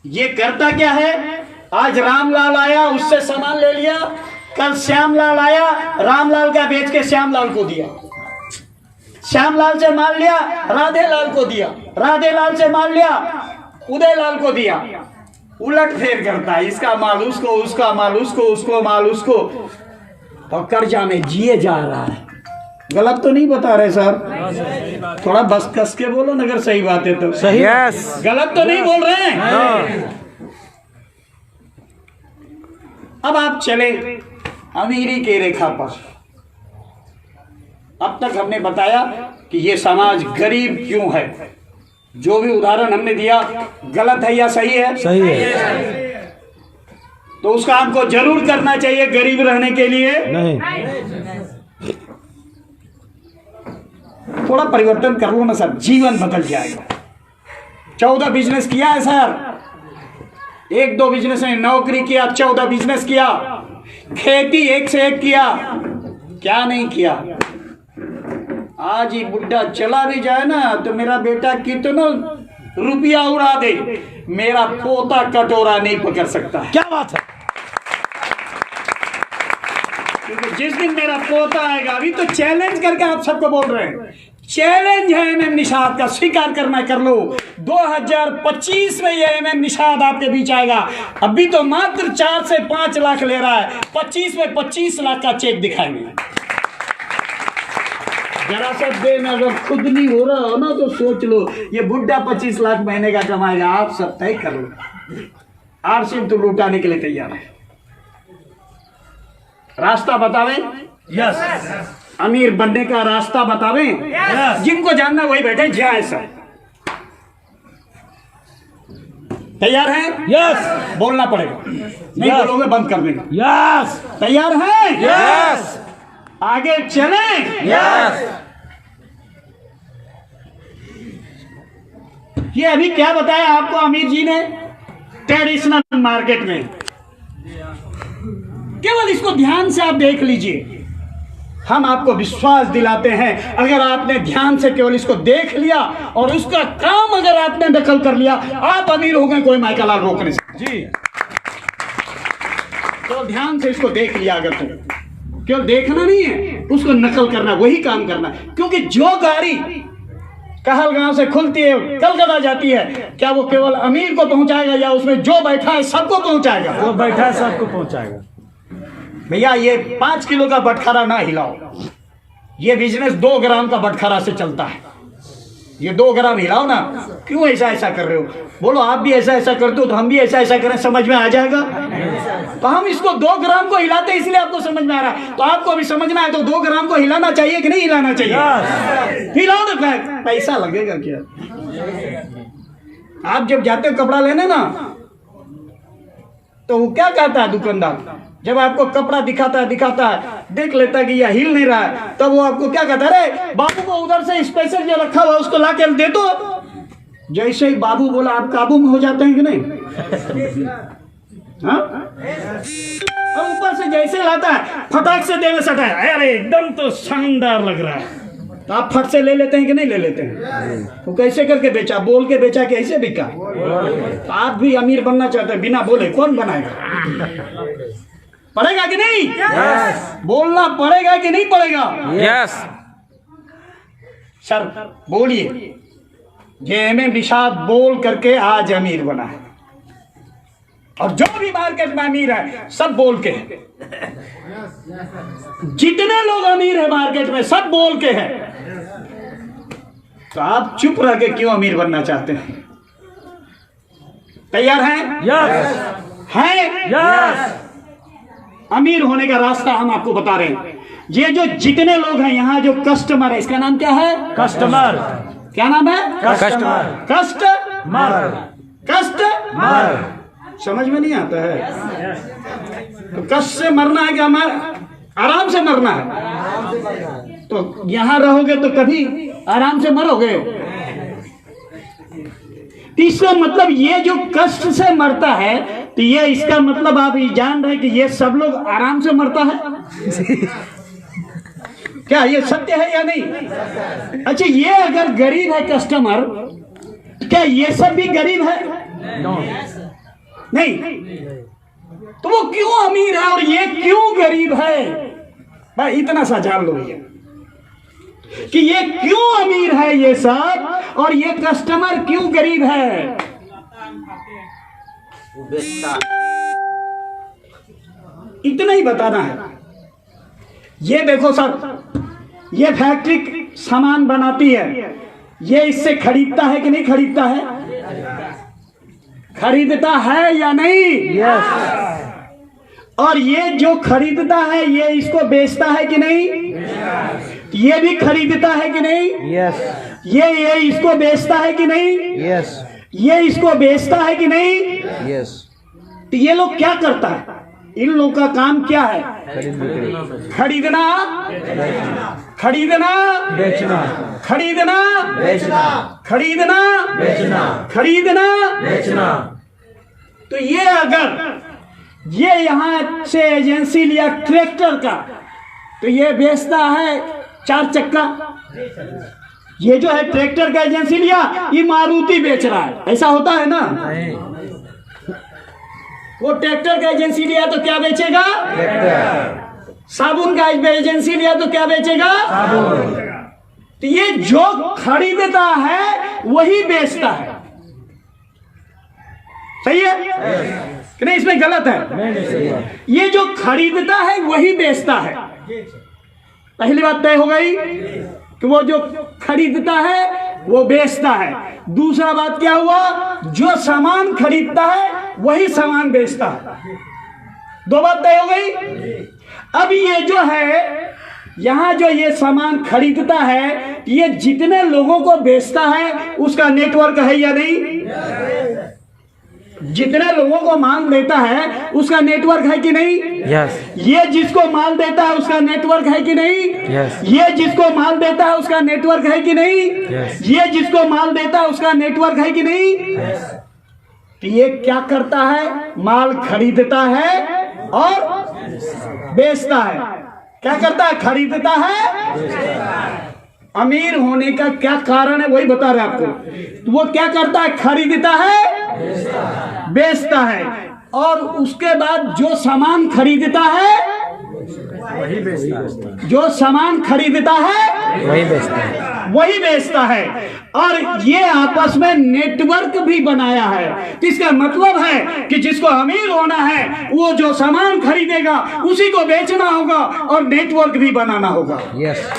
Speaker 1: ये करता क्या है? आज रामलाल आया, उससे सामान ले लिया, कल श्यामलाल आया, रामलाल का बेच के श्यामलाल को दिया, श्यामलाल से माल लिया, राधेलाल को दिया, राधेलाल से माल लिया, उदयलाल को दिया। उलट फेर करता है, इसका माल उसको, उसका माल उसको, उसको माल उसको, और कर्जा में जिए जा रहा है। गलत तो नहीं बता रहे सर? थोड़ा बस कस के बोलो ना, अगर सही बात है तो।
Speaker 2: सही। यस।
Speaker 1: गलत तो नहीं बोल रहे हैं? अब आप चले अमीरी की रेखा पर। अब तक हमने बताया कि ये समाज गरीब क्यों है। जो भी उदाहरण हमने दिया गलत है या सही है?
Speaker 2: सही है।
Speaker 1: तो उस काम को जरूर करना चाहिए गरीब रहने के लिए।
Speaker 5: नहीं।
Speaker 1: थोड़ा परिवर्तन कर लो ना सर, जीवन बदल जाएगा। 14 बिजनेस किया है सर, 1-2 बिजनेस में नौकरी किया, 14 बिजनेस किया, खेती एक से एक किया, क्या नहीं किया। आज ही बुढ़ा चला भी जाए ना तो मेरा बेटा कितना रुपया उड़ा दे, मेरा पोता कटोरा नहीं पकड़ सकता है।
Speaker 5: क्या बात है।
Speaker 1: क्योंकि जिस दिन मेरा पोता आएगा, अभी तो चैलेंज करके आप सबको बोल रहे हैं, चैलेंज है एमएम निषाद का, स्वीकार करना कर लो। 2025 में ये एमएम निषाद आपके बीच आएगा। अभी तो मात्र 4 से 5 लाख ले रहा है, 25 में 25 लाख का चेक दिखाएंगे। जरा सा दिन अगर खुद नहीं हो रहा हो ना तो सोच लो, ये बुढ़ा 25 लाख महीने का कमाएगा। आप सब तय कर लो, आरसीएम तो लुटाने के लिए तैयार है। रास्ता बतावे,
Speaker 3: यस।
Speaker 1: अमीर बनने का रास्ता बतावे, जिनको जानना वही बैठे जाए सर। तैयार हैं?
Speaker 5: यस।
Speaker 1: बोलना पड़ेगा, नहीं
Speaker 5: Yes.
Speaker 1: बोलोगे बंद कर देंगे।
Speaker 5: यस।
Speaker 1: तैयार हैं?
Speaker 5: यस।
Speaker 1: आगे चलें?
Speaker 5: यस।
Speaker 1: ये अभी क्या बताया आपको अमीर जी ने? ट्रेडिशनल मार्केट में, केवल इसको ध्यान से आप देख लीजिए। हम आपको विश्वास दिलाते हैं, अगर आपने ध्यान से केवल इसको देख लिया और उसका काम अगर आपने दखल कर लिया, आप अमीर हो गए, कोई माइका लाल रोक नहीं सकता
Speaker 5: जी।
Speaker 1: तो ध्यान से इसको देख लिया, अगर तो केवल देखना नहीं है, उसको नकल करना, वही काम करना। क्योंकि जो गाड़ी कहलगांव से खुलती है कलकत्ता जाती है, क्या वो केवल अमीर को पहुंचाएगा या उसमें जो बैठा है सबको पहुंचाएगा?
Speaker 5: वो बैठा है सबको पहुंचाएगा।
Speaker 1: भैया ये 5 किलो का बटखारा ना हिलाओ, ये बिजनेस 2 ग्राम का बटखारा से चलता है। ये 2 ग्राम हिलाओ ना, क्यों ऐसा कर रहे हो? बोलो आप भी ऐसा करते हो तो हम भी ऐसा करें, समझ में आ जाएगा। तो हम इसको 2 ग्राम को हिलाते हैं, इसलिए आपको समझ में आ रहा है। तो आपको अभी समझना है तो 2 ग्राम को हिलाना चाहिए कि नहीं हिलाना चाहिए? हिलाओ ना, पैसा लगेगा क्या? आप जब जाते हो कपड़ा लेने ना, तो वो क्या कहता है दुकानदार, जब आपको कपड़ा दिखाता है, देख लेता है कि यह हिल नहीं रहा है, तब वो आपको क्या कहता है, अरे बाबू को उधर से स्पेशल जो रखा हुआ उसको ला के दे दो। जैसे ही बाबू बोला, आप काबू में हो जाते हैं कि नहीं? हाँ? और ऊपर से जैसे लाता है, फटाक से देवे सटा है, अरे एकदम तो शानदार लग रहा है, तो आप फट से ले लेते हैं कि नहीं ले लेते हैं? वो कैसे करके बेचा? बोल के बेचा कि ऐसे बिका? तो आप भी अमीर बनना चाहते हैं, बिना बोले कौन बनाएगा? पड़ेगा कि नहीं?
Speaker 5: यस।
Speaker 1: बोलना पड़ेगा कि नहीं पड़ेगा?
Speaker 2: यस।
Speaker 1: सर बोलिए, ये एमएम निषाद बोल करके आज अमीर बना है, और जो भी मार्केट में अमीर है सब बोल के है। जितने लोग अमीर है मार्केट में सब बोल के हैं। तो आप चुप रह के क्यों अमीर बनना चाहते हैं? तैयार हैं?
Speaker 5: यस।
Speaker 1: हैं?
Speaker 5: यस।
Speaker 1: अमीर होने का रास्ता हम आपको बता रहे हैं। ये जो जितने लोग हैं यहाँ, जो कस्टमर है, इसका नाम क्या है?
Speaker 5: कस्टमर।
Speaker 1: क्या नाम है?
Speaker 5: कस्टमर।
Speaker 1: कस्टमर। कस्टमर। समझ में नहीं आता है? तो कष्ट से मरना है कि हमारा आराम से मरना है? तो यहाँ रहोगे तो कभी आराम से मरोगे। इसका मतलब ये जो कष्ट से मरता है, तो ये इसका मतलब आप ये जान रहे कि ये सब लोग आराम से मरता है। क्या ये सत्य है या नहीं? अच्छा, ये अगर गरीब है कस्टमर, क्या ये सब भी गरीब है? नहीं। तो वो क्यों अमीर है और ये क्यों गरीब है? भाई इतना सा जान लो ये कि ये क्यों अमीर है ये सब, और ये कस्टमर क्यों गरीब है। इतना ही बताना है। ये देखो सर, ये फैक्ट्री सामान बनाती है, ये इससे खरीदता है कि नहीं खरीदता है? खरीदता है या नहीं?
Speaker 5: यस।
Speaker 1: और ये जो खरीदता है ये इसको बेचता है कि नहीं? ये भी खरीदता है कि नहीं?
Speaker 5: यस।
Speaker 1: ये इसको बेचता है कि नहीं?
Speaker 5: यस।
Speaker 1: ये इसको बेचता है कि नहीं?
Speaker 5: यस।
Speaker 1: तो ये लोग क्या करता है? इन लोगों का काम क्या है? खरीदना, खरीदना,
Speaker 2: बेचना,
Speaker 1: खरीदना,
Speaker 2: बेचना,
Speaker 1: खरीदना,
Speaker 2: बेचना,
Speaker 1: खरीदना,
Speaker 2: बेचना।
Speaker 1: तो ये अगर ये यहाँ से एजेंसी लिया ट्रैक्टर का, तो ये बेचता है 4 चक्का। ये जो है ट्रैक्टर का एजेंसी लिया, ये मारुति बेच रहा है, ऐसा होता है ना? वो ट्रैक्टर का एजेंसी लिया तो क्या बेचेगा? साबुन का एजेंसी लिया तो क्या बेचेगा? तो ये जो खरीदता है वही बेचता है। सही है कि नहीं? इसमें गलत है? ये जो खरीदता है वही बेचता है। पहली बात तय हो गई कि वो जो खरीदता है वो बेचता है। दूसरा बात क्या हुआ? जो सामान खरीदता है वही सामान बेचता है। 2 बात तय हो गई। अब ये जो है यहाँ जो ये सामान खरीदता है, ये जितने लोगों को बेचता है उसका नेटवर्क है या नहीं? जितने लोगों को माल देता है उसका नेटवर्क है कि नहीं?
Speaker 2: यस।
Speaker 1: ये जिसको माल देता है उसका नेटवर्क है कि नहीं?
Speaker 2: यस।
Speaker 1: ये जिसको माल देता है उसका नेटवर्क है कि नहीं?
Speaker 2: यस।
Speaker 1: ये जिसको माल देता है उसका नेटवर्क है कि नहीं? तो ये क्या करता है? माल खरीदता है और बेचता है। क्या करता है? खरीदता है। अमीर होने का क्या कारण है वही बता रहे आपको। तो वो क्या करता है? खरीदता है, बेचता है, और उसके बाद जो सामान खरीदता है
Speaker 2: वही बेचता है,
Speaker 1: जो सामान खरीदता है
Speaker 2: वही बेचता है,
Speaker 1: वही बेचता है। और ये आपस में नेटवर्क भी बनाया है। तो इसका मतलब है कि जिसको अमीर होना है वो जो सामान खरीदेगा उसी को बेचना होगा और नेटवर्क भी बनाना होगा।
Speaker 2: यस,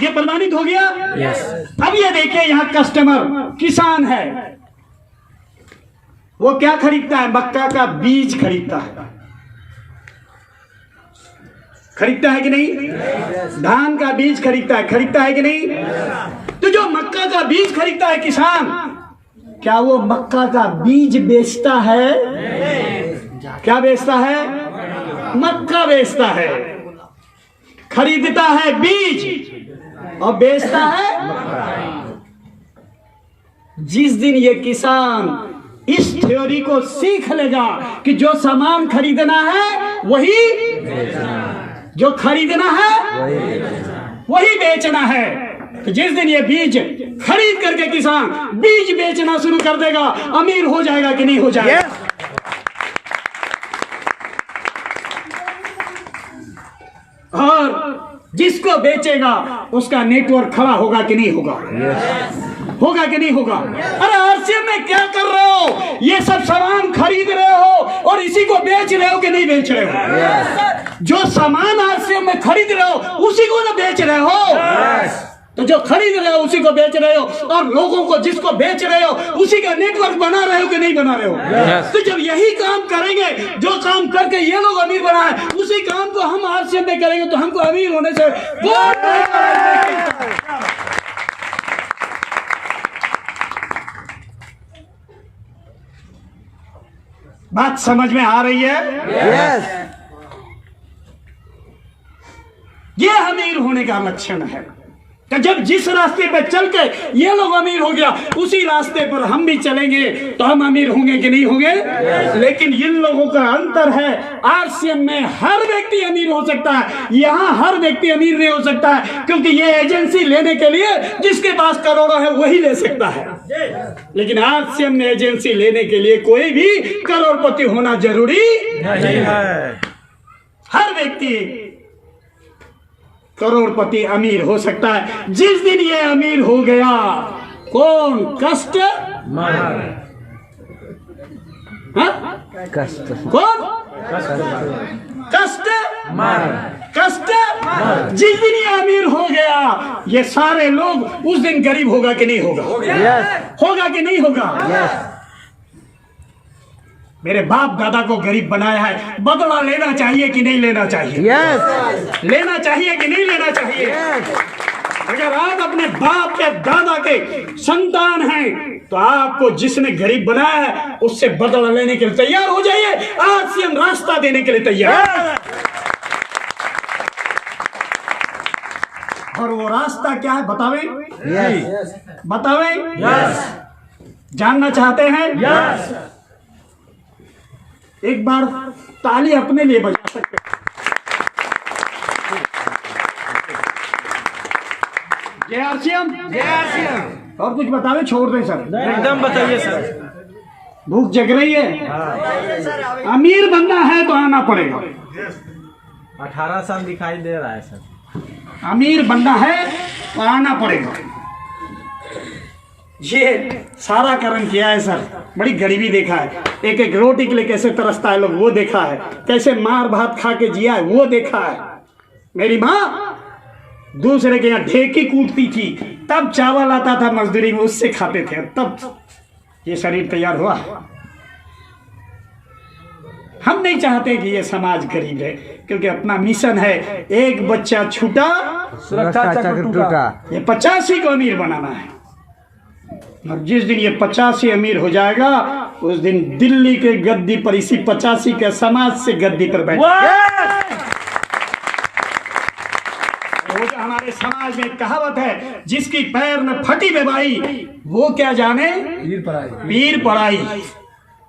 Speaker 1: ये प्रमाणित हो गया।
Speaker 2: यस।
Speaker 1: अब ये देखिए यहाँ कस्टमर किसान है, वो क्या खरीदता है? मक्का का बीज खरीदता है। खरीदता है कि नहीं? धान का बीज खरीदता है कि नहीं? तो जो मक्का का बीज खरीदता है किसान, क्या वो मक्का का बीज बेचता है? क्या बेचता है? मक्का बेचता है। खरीदता है बीज और बेचता है। जिस दिन ये किसान इस थ्योरी को सीख लेगा कि जो सामान खरीदना है वही, जो खरीदना है वही बेचना है, तो जिस दिन ये बीज खरीद करके किसान बीज बेचना शुरू कर देगा, अमीर हो जाएगा कि नहीं हो जाएगा? और जिसको बेचेगा उसका नेटवर्क खड़ा होगा कि नहीं होगा? होगा कि नहीं होगा? अरे आरसीएम में क्या कर रहे हो? ये सब सामान खरीद रहे हो और इसी को बेच रहे हो कि नहीं बेच रहे हो? जो सामान आरसीएम में खरीद रहे हो उसी को ना बेच रहे हो। तो जो खरीद रहे हो उसी को बेच रहे हो, और लोगों को जिसको बेच रहे हो उसी का नेटवर्क बना रहे हो कि नहीं बना रहे हो? तो जब यही काम करेंगे, जो काम करके ये लोग अमीर बना है, उसी काम को हम आरसीएम में करेंगे तो हमको अमीर होने से बात समझ में आ रही है?
Speaker 2: यस।
Speaker 1: ये अमीर होने का लक्षण है। तो जब जिस रास्ते पे चल के ये लोग अमीर हो गया, उसी रास्ते पर हम भी चलेंगे तो हम अमीर होंगे कि नहीं होंगे? लेकिन इन लोगों का अंतर है, आरसीएम में हर व्यक्ति अमीर हो सकता है, यहाँ हर व्यक्ति अमीर नहीं हो सकता है, क्योंकि ये एजेंसी लेने के लिए जिसके पास करोड़ों है वही ले सकता है। लेकिन आरसीएम में एजेंसी लेने के लिए कोई भी करोड़पति होना जरूरी नहीं है। हर व्यक्ति करोड़पति अमीर हो सकता है। जिस दिन ये अमीर हो गया, कौन? कष्ट
Speaker 2: कष्ट,
Speaker 1: कौन? कष्ट, कष्ट। जिस दिन ये अमीर हो गया, ये सारे लोग उस दिन गरीब होगा कि नहीं होगा? होगा कि नहीं होगा? मेरे बाप दादा को गरीब बनाया है, बदला लेना चाहिए कि नहीं लेना चाहिए?
Speaker 2: यस।
Speaker 1: लेना चाहिए कि नहीं लेना चाहिए? अगर आप अपने बाप के दादा के संतान हैं तो आपको जिसने गरीब बनाया है उससे बदला लेने के लिए तैयार हो जाइए। आज से हम रास्ता देने के लिए तैयार हैं। और वो रास्ता क्या है बतावें?
Speaker 2: यस
Speaker 1: बतावें?
Speaker 5: यस
Speaker 1: जानना चाहते हैं?
Speaker 5: यस
Speaker 1: एक बार ताली अपने लिए बजा सकते हैं। जय आरसीएम। और कुछ बतावे? छोड़ दें सर,
Speaker 5: एकदम बताइए सर।
Speaker 1: भूख जग रही है। अमीर बनना है तो आना पड़ेगा।
Speaker 2: 18 साल दिखाई दे रहा है सर।
Speaker 1: अमीर बनना है तो आना पड़ेगा। ये सारा कर्म किया है सर। बड़ी गरीबी देखा है, एक एक रोटी के लिए कैसे तरसता है लोग वो देखा है, कैसे मार भात खा के जिया है वो देखा है। मेरी माँ दूसरे के यहाँ ढेकी कूटती थी, तब चावल आता था मजदूरी में, उससे खाते थे, तब ये शरीर तैयार हुआ। हम नहीं चाहते कि ये समाज गरीब रहे, क्योंकि अपना मिशन है एक बच्चा छूटा
Speaker 2: सुरक्षा चक्र टूटा।
Speaker 1: ये 85 को अमीर बनाना है। और जिस दिन ये 85 अमीर हो जाएगा उस दिन दिल्ली के गद्दी पर इसी 85 के समाज से गद्दी पर बैठ। वो जो हमारे समाज में कहावत है, जिसकी पैर में फटी बेबाई वो क्या जाने वीर पढ़ाई।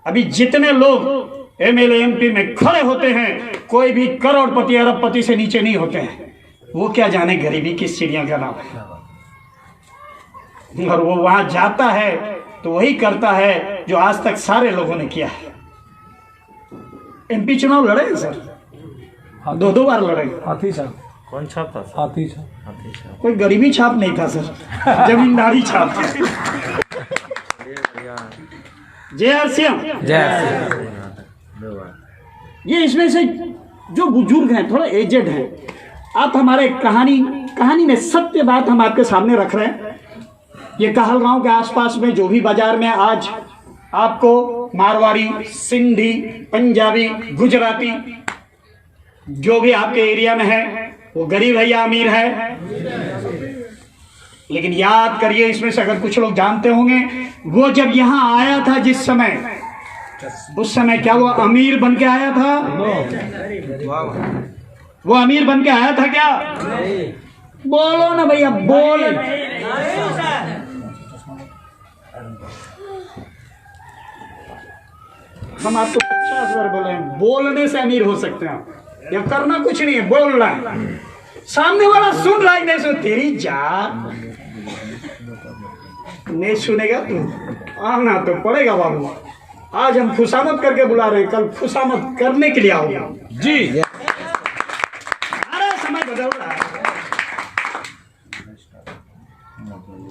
Speaker 1: अभी जितने लोग एमएलए एमपी में खड़े होते हैं कोई भी करोड़पति अरबपति से नीचे नहीं होते हैं। वो क्या जाने गरीबी किस चिड़िया का नाम है। और वो वहां जाता है तो वही करता है जो आज तक सारे लोगों ने किया है। एमपी चुनाव लड़े हैं सर, 2 बार लड़े।
Speaker 2: हाथी साहब
Speaker 5: कौन छाप था?
Speaker 2: हाथी साहब
Speaker 1: कोई गरीबी छाप नहीं था सर, जमींदारी छाप था। जय आरसीएम। ये इसमें से जो बुजुर्ग हैं थोड़ा एजेड हैं, आप हमारे कहानी में सत्य बात हम आपके सामने रख रहे हैं। ये कहलगांव के आसपास में जो भी बाजार में आज आपको मारवाड़ी, सिंधी, पंजाबी, गुजराती जो भी आपके एरिया में है वो गरीब है या अमीर है। लेकिन याद करिए, इसमें से अगर कुछ लोग जानते होंगे, वो जब यहाँ आया था जिस समय, उस समय क्या वो अमीर बन के आया था? वो अमीर बन के आया था क्या? बोलो ना भैया, बोल। हम आपको 50 बार बोले, बोलने से अमीर हो सकते हैं आप। ये करना कुछ नहीं है, बोलना है। सामने वाला सुन रहा है नहीं सुन, तेरी जान नहीं सुनेगा तू, आना तो पड़ेगा बाबू। आज हम खुशामद करके बुला रहे हैं, कल खुशामद करने के लिए आओगे जी। अरे समय बदल रहा है,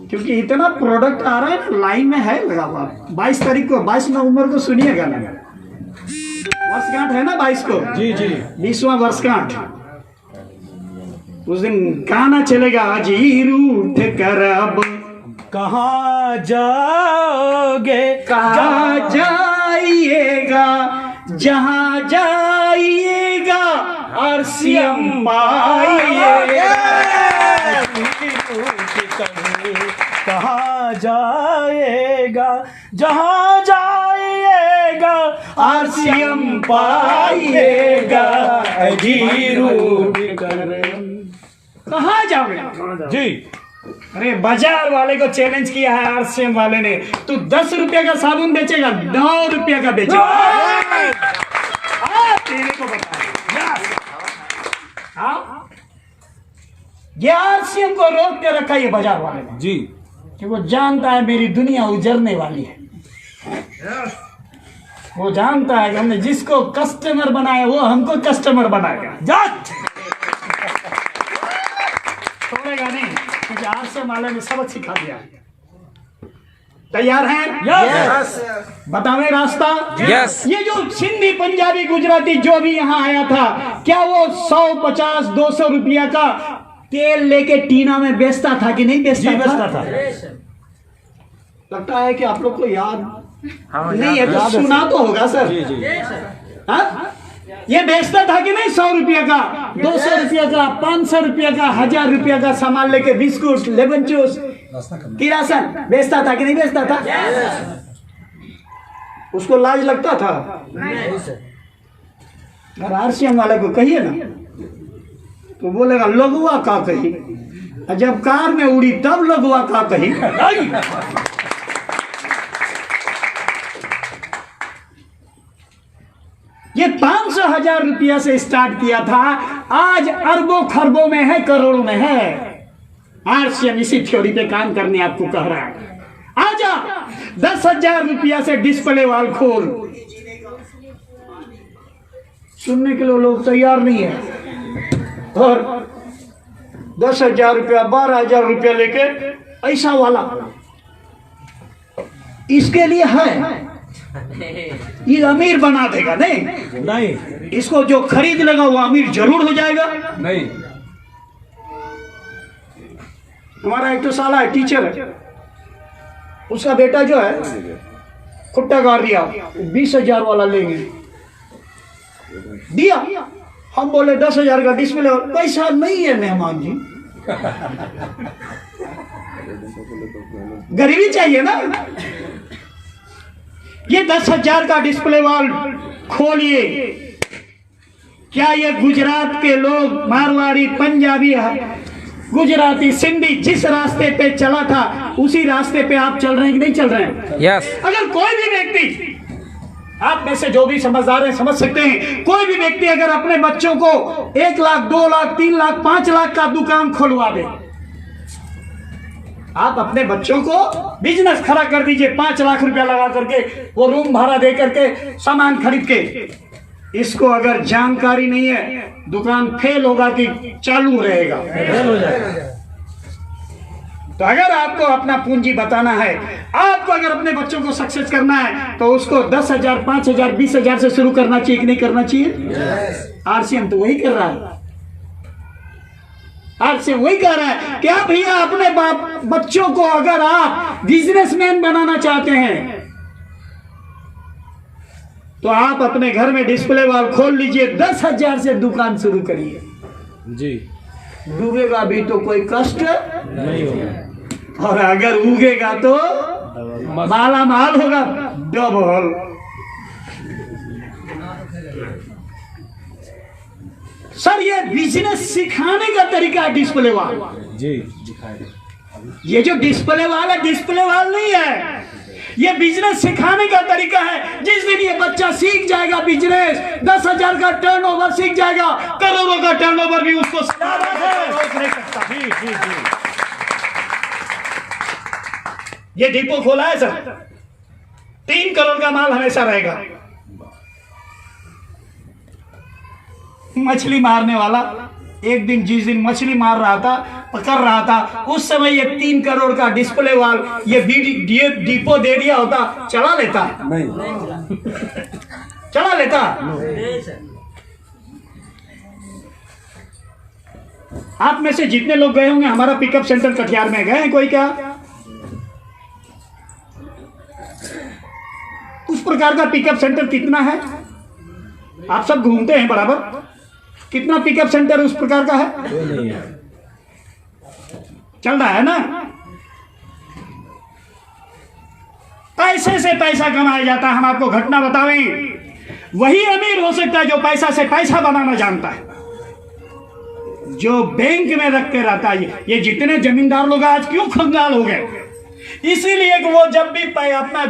Speaker 1: क्योंकि इतना प्रोडक्ट आ रहा है, लाइन में है लगा हुआ। 22 तारीख को, 22 नवंबर को सुनिएगा ना, वर्षगांठ है ना 22 को।
Speaker 2: जी
Speaker 1: 20वां वर्षगांठ। उस दिन गाना चलेगा, अजीर उठ कर अब
Speaker 5: कहाँ जाओगे?
Speaker 1: कहाँ जाइएगा, जहाँ जाइएगा आरसीएम पाइएगा।
Speaker 5: कहाँ जाएगा, जहाँ जाइएगा
Speaker 1: आरसीएम पाइएगा। अजीर उठ कर कहाँ जाओगे
Speaker 5: जी।
Speaker 1: अरे बाजार वाले को चैलेंज किया है आरसीएम वाले ने, तू 10 रुपये का साबुन बेचेगा, 9 रुपये का बेचेगा। तेरे को बता, ये आरसीएम को रोक के रखा ये बाजार वाले ने
Speaker 2: जी।
Speaker 1: कि वो जानता है मेरी दुनिया उजरने वाली है। वो जानता है कि हमने जिसको कस्टमर बनाया वो हमको कस्टमर बनाएगा। छोड़ेगा नहीं, क्योंकि आरसीएम वाले ने सबक सिखा दिया है। तैयार हैं?
Speaker 5: यस।
Speaker 1: बतावें रास्ता?
Speaker 2: यस।
Speaker 1: ये जो सिंधी, पंजाबी, गुजराती जो भी यहाँ आया था, क्या वो 100, 50, 200 रुपया का तेल लेके टीना में बेचता था कि नहीं बेचता था? लगता है कि आप लोग को याद नहीं है, तो सुना तो होगा सर।
Speaker 2: जी।
Speaker 1: हाँ? ये बेचता था कि नहीं 100 रुपये का, 200 रुपये का, 500 रुपये का, 1000 रुपये का सामान लेके बिस्कुट, लेमन जूस, किरासन बेचता था कि नहीं बेचता था? उसको लाज लगता था? अगर आरसीएम वाले को कहिए ना तो बोलेगा लघुआ का कही, जब कार में उड़ी तब लघुआ का कही। ये 500,000 रुपया से स्टार्ट किया था, आज अरबों खरबों में है, करोड़ों में है। आरसीएम इसी थ्योरी पे काम करने आपको कह रहा है। आजा 10,000 रुपया से डिस्प्ले वाल खोल, सुनने के लिए लोग तैयार नहीं है। और 10,000 रुपया, 12,000 रुपया लेके ऐसा वाला इसके लिए है, ये अमीर बना देगा नहीं। इसको जो खरीद लेगा वो अमीर जरूर हो जाएगा नहीं। हमारा एक तो साला है, टीचर है, उसका बेटा जो है खुट्टा गाड़ दिया, 20,000 वाला लेंगे, दिया। हम बोले 10,000 का डिस्प्ले, पैसा नहीं है मेहमान जी, गरीबी चाहिए ना। ये 10,000 का डिस्प्ले वाल खोलिए, क्या ये गुजरात के लोग, मारवाड़ी, पंजाबी, गुजराती, सिंधी जिस रास्ते पे चला था उसी रास्ते पे आप चल रहे हैं कि नहीं चल रहे हैं?
Speaker 5: यस।
Speaker 1: अगर कोई भी व्यक्ति, आप में से जो भी समझदार हैं समझ सकते हैं, कोई भी व्यक्ति अगर अपने बच्चों को 1 लाख, 2 लाख, 3 लाख, 5 लाख का दुकान खुलवा दे, आप अपने बच्चों को बिजनेस खड़ा कर दीजिए, 5 लाख रुपया लगा करके, वो रूम भाड़ा दे करके, सामान खरीद के। इसको अगर जानकारी नहीं है, दुकान फेल होगा कि चालू रहेगा? फेल हो जाएगा। तो अगर आपको अपना पूंजी बताना है, आपको अगर अपने बच्चों को सक्सेस करना है, तो उसको 10,000, 5,000, 20,000 से शुरू करना चाहिए कि नहीं करना चाहिए? आरसीएम तो वही कर रहा है। आरसीएम वही कह रहा है कि आप भैया अपने बच्चों को अगर आप बिजनेसमैन बनाना चाहते हैं तो आप अपने घर में डिस्प्ले वाल खोल लीजिए, 10,000 से दुकान शुरू करिए
Speaker 2: जी।
Speaker 1: डूबेगा भी तो कोई कष्ट
Speaker 2: नहीं होगा,
Speaker 1: और अगर उगेगा तो माला माल होगा डबल। सर ये बिजनेस सिखाने का तरीका है डिस्प्ले वाल
Speaker 2: जी। दिखाई
Speaker 1: ये जो डिस्प्ले वाल है, डिस्प्ले वाल नहीं है, ये बिजनेस सिखाने का तरीका है। जिस दिन ये बच्चा सीख जाएगा बिजनेस, 10,000 का टर्नओवर सीख जाएगा, करोड़ों का टर्नओवर भी उसको रोक नहीं सकता। जी जी जी। ये डिपो खोला है सर, 3 करोड़ का माल हमेशा रहेगा। मछली मारने वाला एक दिन, जिस दिन मछली मार रहा था, पकड़ रहा था, उस समय ये 3 करोड़ का डिस्प्ले वाल ये डिपो दे दिया होता, चला लेता नहीं? चला लेता? आप में से जितने लोग गए होंगे हमारा पिकअप सेंटर कटिहार में, गए हैं कोई क्या? उस प्रकार का पिकअप सेंटर कितना है? आप सब घूमते हैं बराबर, कितना पिकअप सेंटर उस प्रकार का है?
Speaker 2: नहीं है।
Speaker 1: चल रहा है ना? पैसे से पैसा कमाया जाता है। हम आपको घटना बतावें, वही अमीर हो सकता है जो पैसा से पैसा बनाना जानता है, जो बैंक में रख के रहता है। ये जितने जमींदार लोग आज क्यों कंगाल हो गए? इसीलिए कि वो जब भी अपना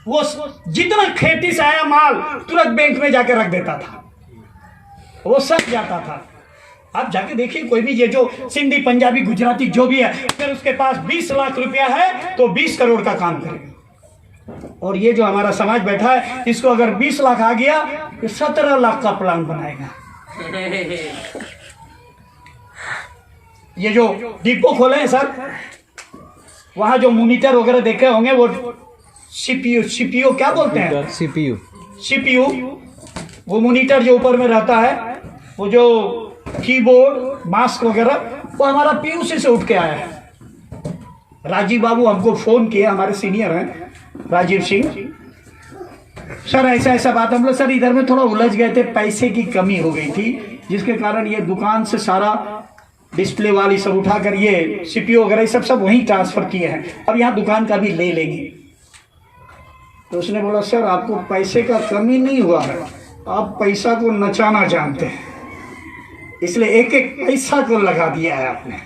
Speaker 1: वो जितना खेती से आया माल तुरंत बैंक में जाके रख देता था, वो सट जाता था। आप जाके देखिए, कोई भी ये जो सिंधी, पंजाबी, गुजराती जो भी है, अगर उसके पास 20 लाख रुपया है तो 20 करोड़ का काम करेगा। और ये जो हमारा समाज बैठा है, इसको अगर 20 लाख आ गया तो 17 लाख का प्लान बनाएगा। ये जो डिपो खोले हैं सर, वहां जो मॉनिटर वगैरह देखे होंगे, वो सीपीयू क्या बोलते हैं? सीपीयू, वो मॉनिटर जो ऊपर में रहता है, वो जो कीबोर्ड, मास्क वगैरह, वो हमारा पीयूसी से उठ के आया है। राजीव बाबू हमको फोन किया, हमारे सीनियर हैं राजीव सिंह, सर ऐसा ऐसा बात, हम लोग सर इधर में थोड़ा उलझ गए थे, पैसे की कमी हो गई थी जिसके कारण ये दुकान से सारा डिस्प्ले वाली सब उठाकर ये सीपीयू वगैरह सब वहीं ट्रांसफर किए हैं और यहाँ दुकान का भी ले लेंगे। तो उसने बोला सर आपको पैसे का कमी नहीं हुआ है, आप पैसा को नचाना जानते हैं, इसलिए एक एक पैसा को लगा दिया है आपने।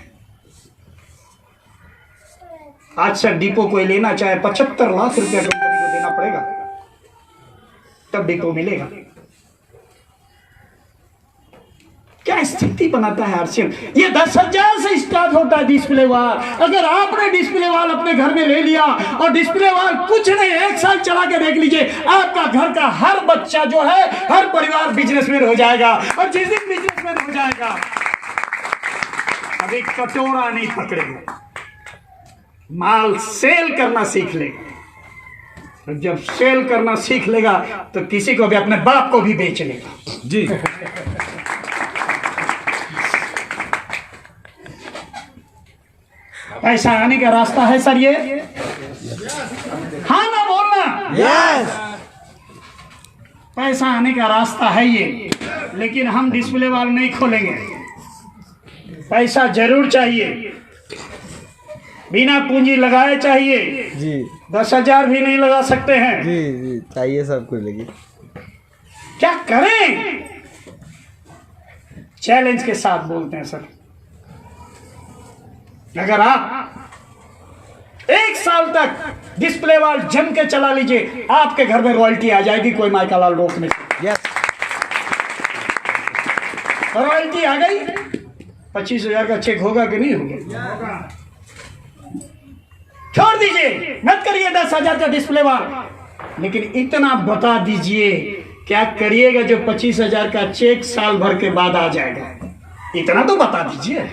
Speaker 1: आज सर डिपो कोई लेना चाहे 75 लाख रुपया कंपनी को देना पड़ेगा, तब डिपो मिलेगा। क्या स्थिति बनाता है आरसीएम। ये 10,000 से स्टार्ट होता है डिस्प्ले वाल। अगर आपने डिस्प्ले वाल अपने घर में ले लिया और डिस्प्ले वाल कुछ नहीं, 1 साल चला के देख लीजिए, आपका घर का हर बच्चा जो है, हर परिवार बिजनेसमैन हो जाएगा। और जिस दिन बिजनेसमैन हो जाएगा अभी कटोरा नहीं पकड़ेगा, माल सेल करना सीख लेगा। जब सेल करना सीख लेगा तो किसी को भी, अपने बाप को भी बेच लेगा।
Speaker 2: जी
Speaker 1: ऐसा आने का रास्ता है सर ये? हाँ ना बोलना।
Speaker 2: यस,
Speaker 1: पैसा आने का रास्ता है ये, लेकिन हम डिस्प्ले वाल नहीं खोलेंगे। पैसा जरूर चाहिए, बिना पूंजी लगाए चाहिए।
Speaker 2: जी
Speaker 1: 10,000 भी नहीं लगा सकते हैं।
Speaker 2: जी जी चाहिए सब कुछ, लेकिन
Speaker 1: क्या करें? चैलेंज के साथ बोलते हैं सर। अगर आप 1 साल तक डिस्प्ले वाल जम के चला लीजिए, आपके घर में रॉयल्टी आ जाएगी, कोई माइका लाल रोक नहीं सकता।
Speaker 2: यस,
Speaker 1: रॉयल्टी आ गई, 25,000 का चेक होगा कि नहीं होगा? छोड़ दीजिए, मत करिए 10,000 का डिस्प्ले वाल। लेकिन इतना बता दीजिए क्या करिएगा जो 25,000 का चेक साल भर के बाद आ जाएगा? इतना तो बता दीजिए,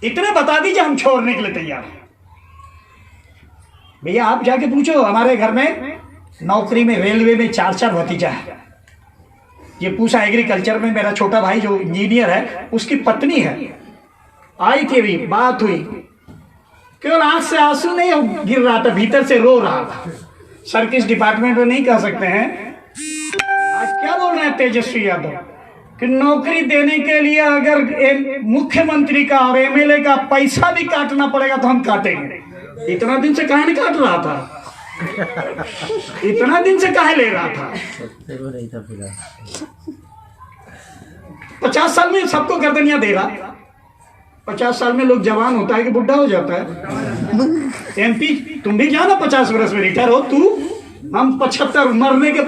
Speaker 1: इतने बता दीजिए, हम छोड़ने के लिए तैयार हैं। भैया आप जाके पूछो, हमारे घर में नौकरी में रेलवे में 4 भतीजा है। ये पूछा एग्रीकल्चर में, मेरा छोटा भाई जो इंजीनियर है उसकी पत्नी है, आई थी, अभी बात हुई, केवल आंख से आंसू नहीं गिर रहा था, भीतर से रो रहा था। सर किस डिपार्टमेंट में नहीं कह सकते हैं। आज क्या बोल रहे हैं तेजस्वी यादव कि नौकरी देने के लिए अगर मुख्यमंत्री का और एमएलए का पैसा भी काटना पड़ेगा तो हम काटेंगे। इतना दिन से काहे नहीं काट रहा था? इतना दिन से काहे ले रहा था? 50 साल में सबको गर्दनियां दे रहा। 50 साल में लोग जवान होता है कि बुढ़ा हो जाता है? एमपी तुम भी जाना 50 वर्ष में रिटायर हो तू, हम 75 मरने के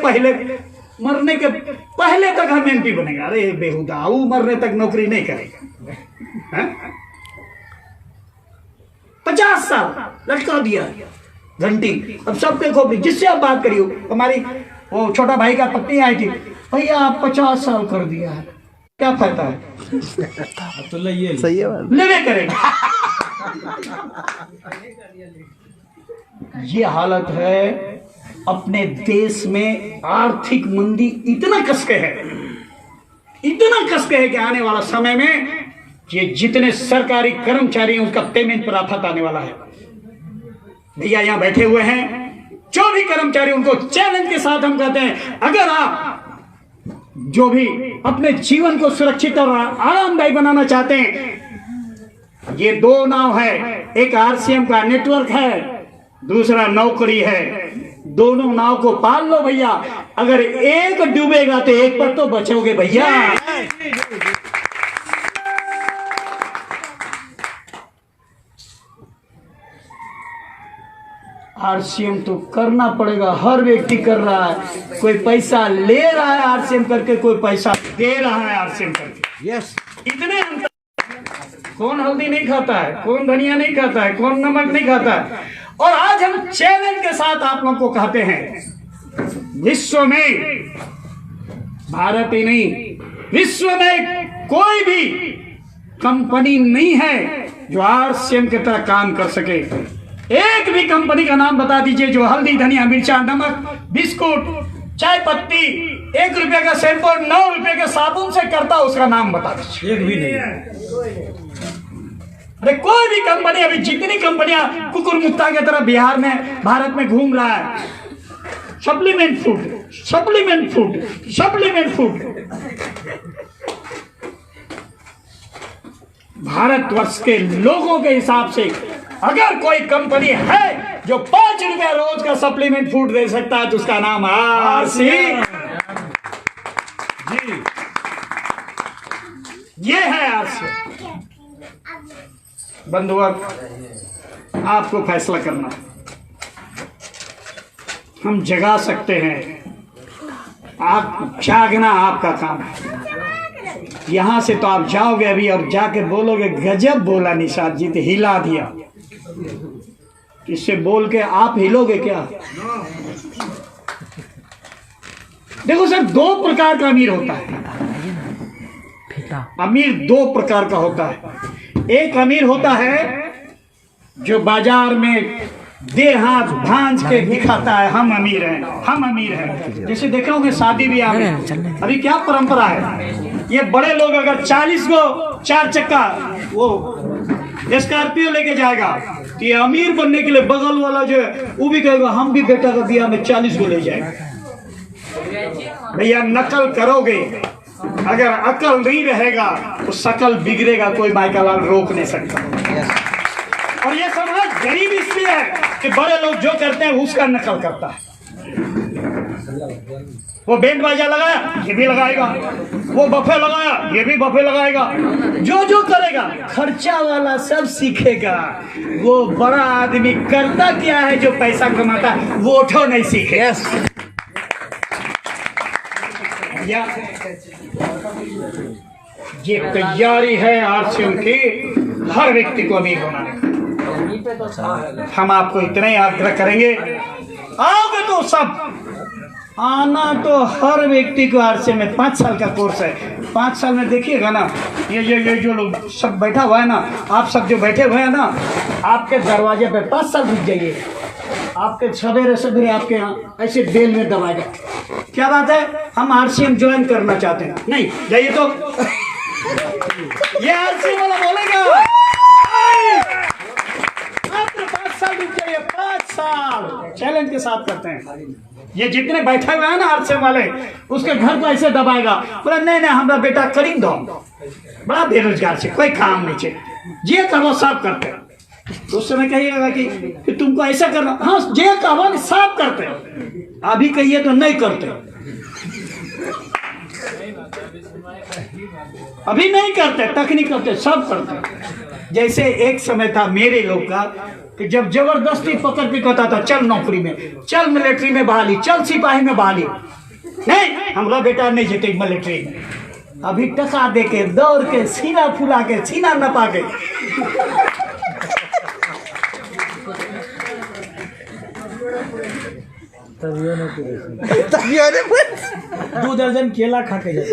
Speaker 1: पहले तक हम एमपी बनेगा। अरे बेहुदा, वो मरने तक नौकरी नहीं करेगा। 50 साल लटका दिया घंटी। अब सब देखो, जिससे आप बात करियो, हमारी वो छोटा भाई का पत्नी आई थी, भैया आप 50 साल कर दिया है, क्या फायदा है?
Speaker 2: तो ले
Speaker 5: सही है बात।
Speaker 1: लेवे करेगा। ये हालत है अपने देश में। आर्थिक मंदी इतना कसके है कि आने वाला समय में ये जितने सरकारी कर्मचारी हैं उसका पेमेंट पर आफत आने वाला है। भैया यहाँ बैठे हुए हैं, जो भी कर्मचारी, उनको चैलेंज के साथ हम कहते हैं, अगर आप जो भी अपने जीवन को सुरक्षित और आरामदायी बनाना चाहते हैं, ये 2 नाव है, एक आरसीएम का नेटवर्क है, दूसरा नौकरी है। दोनों नाव को पाल लो भैया। अगर एक डूबेगा तो एक पर तो बचोगे भैया। आरसीएम तो करना पड़ेगा, हर व्यक्ति कर रहा है। कोई पैसा ले रहा है आरसीएम करके, कोई पैसा दे रहा है आरसीएम करके।
Speaker 2: यस,
Speaker 1: इतने अंतर। कौन हल्दी नहीं खाता है, कौन धनिया नहीं खाता है, कौन नमक नहीं खाता है। और आज हम चैलेंज के साथ आप लोगों को कहते हैं, विश्व में, भारत ही नहीं, विश्व में कोई भी कंपनी नहीं है जो आरसीएम की तरह काम कर सके। एक भी कंपनी का नाम बता दीजिए जो हल्दी, धनिया, मिर्चा, नमक, बिस्कुट, चाय पत्ती, 1 रुपए का शैम्पू, 9 रुपए के साबुन से करता, उसका नाम बता दीजिए।
Speaker 2: एक भी नहीं।
Speaker 1: अरे कोई भी कंपनी, अभी जितनी कंपनियां कुकुर मुत्ता की तरह बिहार में, भारत में घूम रहा है, supplement food, supplement food, supplement food. Bharatvarsh के लोगों के हिसाब से अगर कोई कंपनी है जो 5 रुपया रोज का सप्लीमेंट फूड दे सकता है तो उसका नाम आरसी
Speaker 5: जी।
Speaker 1: ये है आरसी। बंधुओं, आपको फैसला करना है। हम जगा सकते हैं, आप जागना आपका काम है। यहां से तो आप जाओगे अभी और जाके बोलोगे गजब बोला निषाद जी, तो हिला दिया। इससे बोल के आप हिलोगे क्या? देखो सर, 2 प्रकार का अमीर होता है। अमीर 2 प्रकार का होता है। एक अमीर होता है जो बाजार में दे हाथ भांज के दिखाता है हम अमीर हैं, हम अमीर हैं। जैसे देखे होंगे शादी ब्याह में अभी क्या परंपरा है, ये बड़े लोग अगर 40 को 4 चक्का वो स्कॉर्पियो लेके जाएगा तो ये अमीर बनने के लिए बगल वाला जो है वो भी कहेगा हम भी बेटा का ब्याह में 40 को ले जाएंगे। भैया नकल करोगे, अगर अकल नहीं रहेगा तो शकल बिगड़ेगा, कोई माइका लाल रोक नहीं सकता। और ये समाज गरीब इसलिए है कि बड़े लोग जो करते हैं उसका नकल करता है। वो बैंड बाजा लगाया ये भी लगाएगा, वो बफे लगाया ये भी बफे लगाएगा। जो करेगा खर्चा वाला सब सीखेगा। वो बड़ा आदमी करता क्या है जो पैसा कमाता है वो उठो नहीं सीखे। ये तैयारी है आरसीएम की हर व्यक्ति को अमीर बनाने का। हम आपको इतना ही आग्रह करेंगे, आओगे तो सब आना तो हर व्यक्ति को आरसीएम में 5 साल का कोर्स है। 5 साल में देखिएगा ना, ये जो लोग सब बैठा हुआ है ना, आप सब जो बैठे हुए हैं ना, आपके दरवाजे पे 5 साल रुक जाइए, आपके सवेरे सवेरे आपके यहाँ ऐसे बेल में दबाएगा। क्या बात है, हम आरसीएम ज्वाइन करना चाहते हैं। नहीं जाइए तो ये आरसीएम वाला बोलेगा आपने 5 साल रुक जाइए, 5 साल चैलेंज के साथ करते हैं। ये जितने बैठे हुए हैं ना आरसीएम वाले, उसके घर को ऐसे दबाएगा, बोला नहीं हमारा बेटा खरीद दो, बड़ा बेरोजगार से कोई काम नहीं चाहिए, ये कहो सब करते हैं। तो उस समय कहिएगा कि तुमको ऐसा करना, हाँ जे कहो सब करते हैं, अभी कहिए तो नहीं करते, अभी नहीं करते, तक नहीं करते, सब करते। जैसे एक समय था मेरे लोग का कि जब जबरदस्ती पकड़ के कहता था चल नौकरी में, चल मिलिट्री में बहाली, चल सिपाही में बहाली, नहीं हमारा बेटा नहीं जीते मिलिट्री में। अभी टका दे के दौड़ के सीना फुला के सीना नपा के
Speaker 5: 2 दर्जन केला खा के जाते।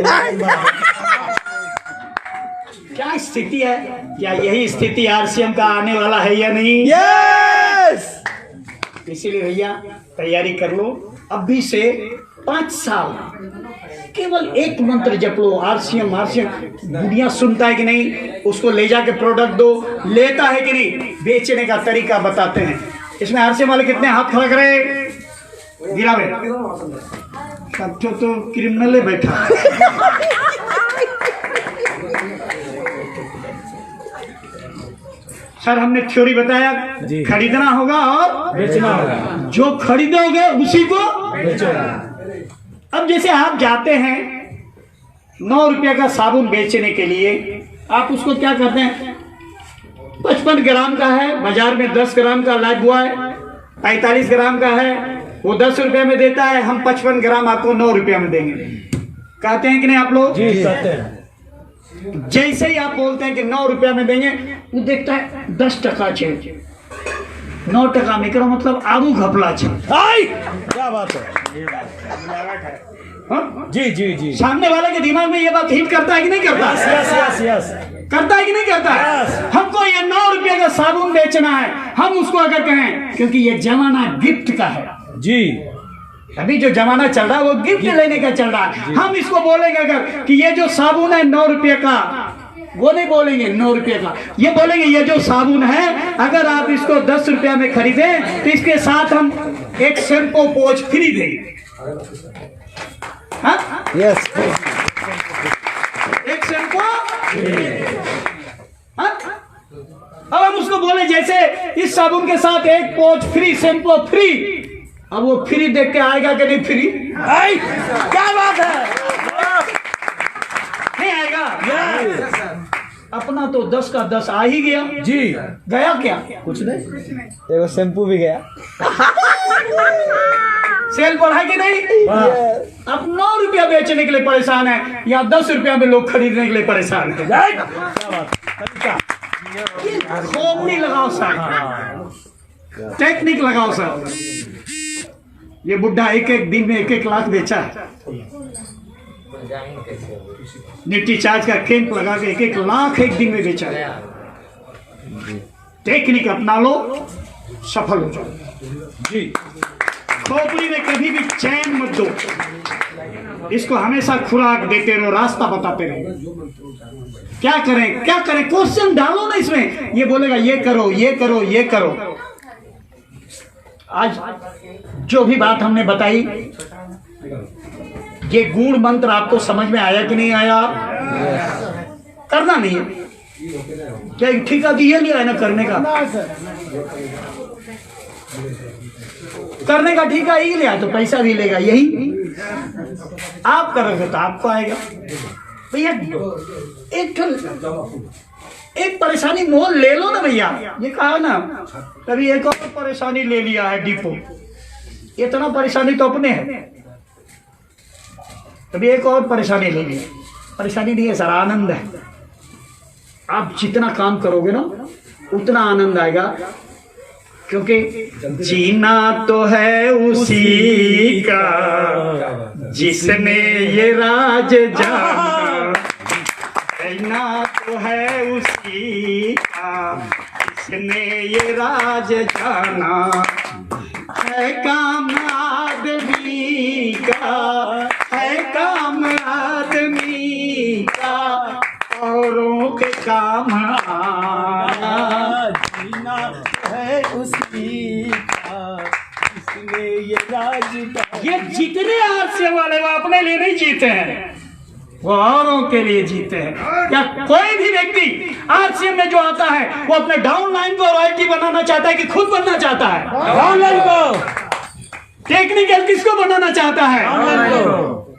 Speaker 1: क्या स्थिति है, क्या यही स्थिति आरसीएम का आने वाला है या नहीं?
Speaker 5: यस।
Speaker 1: इसीलिए भैया तैयारी कर लो अभी से 5 साल, केवल एक मंत्र जप लो, आरसीएम आरसीएम। दुनिया सुनता है कि नहीं, उसको ले जाके प्रोडक्ट दो, लेता है कि नहीं, बेचने का तरीका बताते हैं। इसमें आरसीएम वाले कितने हाथ खड़ा करे, गिरा में सब तो क्रिमिनल है बैठा। सर हमने थ्योरी बताया, खरीदना होगा और
Speaker 5: बेचना होगा,
Speaker 1: जो खरीदोगे उसी को
Speaker 5: बेचोगे।
Speaker 1: अब जैसे आप जाते हैं 9 रुपये का साबुन बेचने के लिए, आप उसको क्या करते हैं, 55 ग्राम का है, बाजार में 10 ग्राम का लाइफ बॉय 45 ग्राम का है, वो 10 रुपये में देता है, हम 55 ग्राम आपको 9 रुपये में देंगे, कहते हैं कि नहीं आप लोग?
Speaker 5: जी कहते हैं।
Speaker 1: जैसे ही आप बोलते हैं कि 9 रुपये में देंगे, वो देखता है 10 टका चेंज, 9 टका में करो मतलब आगू घपला चेंज।
Speaker 5: क्या बात है।
Speaker 1: हाँ?
Speaker 5: जी जी जी।
Speaker 1: सामने वाले के दिमाग में ये बात हिट करता है कि नहीं करता?
Speaker 5: Yes yes yes.
Speaker 1: करता है कि नहीं करता है? हमको ये 9 रुपये का साबुन बेचना है, हम उसको अगर कहें, क्योंकि ये जमाना गिफ्ट का है
Speaker 5: जी,
Speaker 1: अभी जो जमाना चल रहा है वो गिफ्ट लेने का चल रहा है। हम इसको बोलेंगे अगर कि ये जो साबुन है 9 रुपये का, वो नहीं बोलेंगे 9 रुपये का, ये बोलेंगे ये जो साबुन है अगर आप इसको 10 रुपया में खरीदें तो इसके साथ हम एक शैम्पू पोंछ फ्री देंगे। हाँ?
Speaker 2: यस।
Speaker 1: एक शैम्पू। हाँ? अब हम उसको बोले जैसे इस साबुन के साथ एक पोंछ फ्री, शैम्पू फ्री, अब वो फ्री देख के आएगा कि नहीं? फ्री क्या बात है, नहीं आएगा। अपना तो 10 का 10 आ ही गया
Speaker 5: जी।
Speaker 1: गया क्या?
Speaker 5: कुछ नहीं।
Speaker 2: एगो शैम्पू भी गया।
Speaker 1: सेल बढ़ा कि नहीं? अब 9 रुपया बेचने के लिए परेशान है या 10 रुपया में लोग खरीदने के लिए परेशान है। खोपड़ी लगाओ साहब, टेक्निक लगाओ साहब। ये बुढ़ा एक दिन में 1 लाख बेचा है। निफ्टी चार्ज का कैंप लगा के 1 लाख एक दिन में बेचा है। टेक्निक अपना लो, सफल हो जाओ जी। खोपड़ी में कभी भी चैन मत दो, इसको हमेशा खुराक देते रहो, रास्ता बताते रहो। क्या करें क्या करें, क्वेश्चन डालो ना इसमें। ये बोलेगा ये करो ये करो ये करो। आज जो भी बात हमने बताई, ये गूढ़ मंत्र आपको समझ में आया कि नहीं आया? करना नहीं है क्या? ठेका दिया नहीं है ना करने का? करने का ठेका ही लिया तो पैसा भी लेगा यही। आप करोगे तो आपको आएगा भैया। एक परेशानी मोल ले लो ना भैया। ये कहा ना, कभी एक और परेशानी ले लिया है डिपो। इतना परेशानी तो अपने है, कभी एक और परेशानी ले ली। परेशानी नहीं है सर, आनंद है। आप जितना काम करोगे ना उतना आनंद आएगा, क्योंकि जीना तो है उसी का जिसने ये राज जाना, कहना तो है उसी का जिसने ये राज जाना, है काम आदमी का, है काम आदमी का, औरों के काम आना,
Speaker 5: जीना है उसी का जिसने ये राज जाना।
Speaker 1: ये जितने हादसे वाले वो अपने लिए नहीं जीते हैं, वो औरों के लिए जीते हैं। या कोई भी व्यक्ति आरसीएम में जो आता है वो अपने डाउनलाइन को रॉयल्टी बनाना चाहता है कि खुद बनना चाहता है?
Speaker 5: डाउनलाइन को।
Speaker 1: टेक्निकल किसको बनाना चाहता है?
Speaker 5: डाउनलाइन को।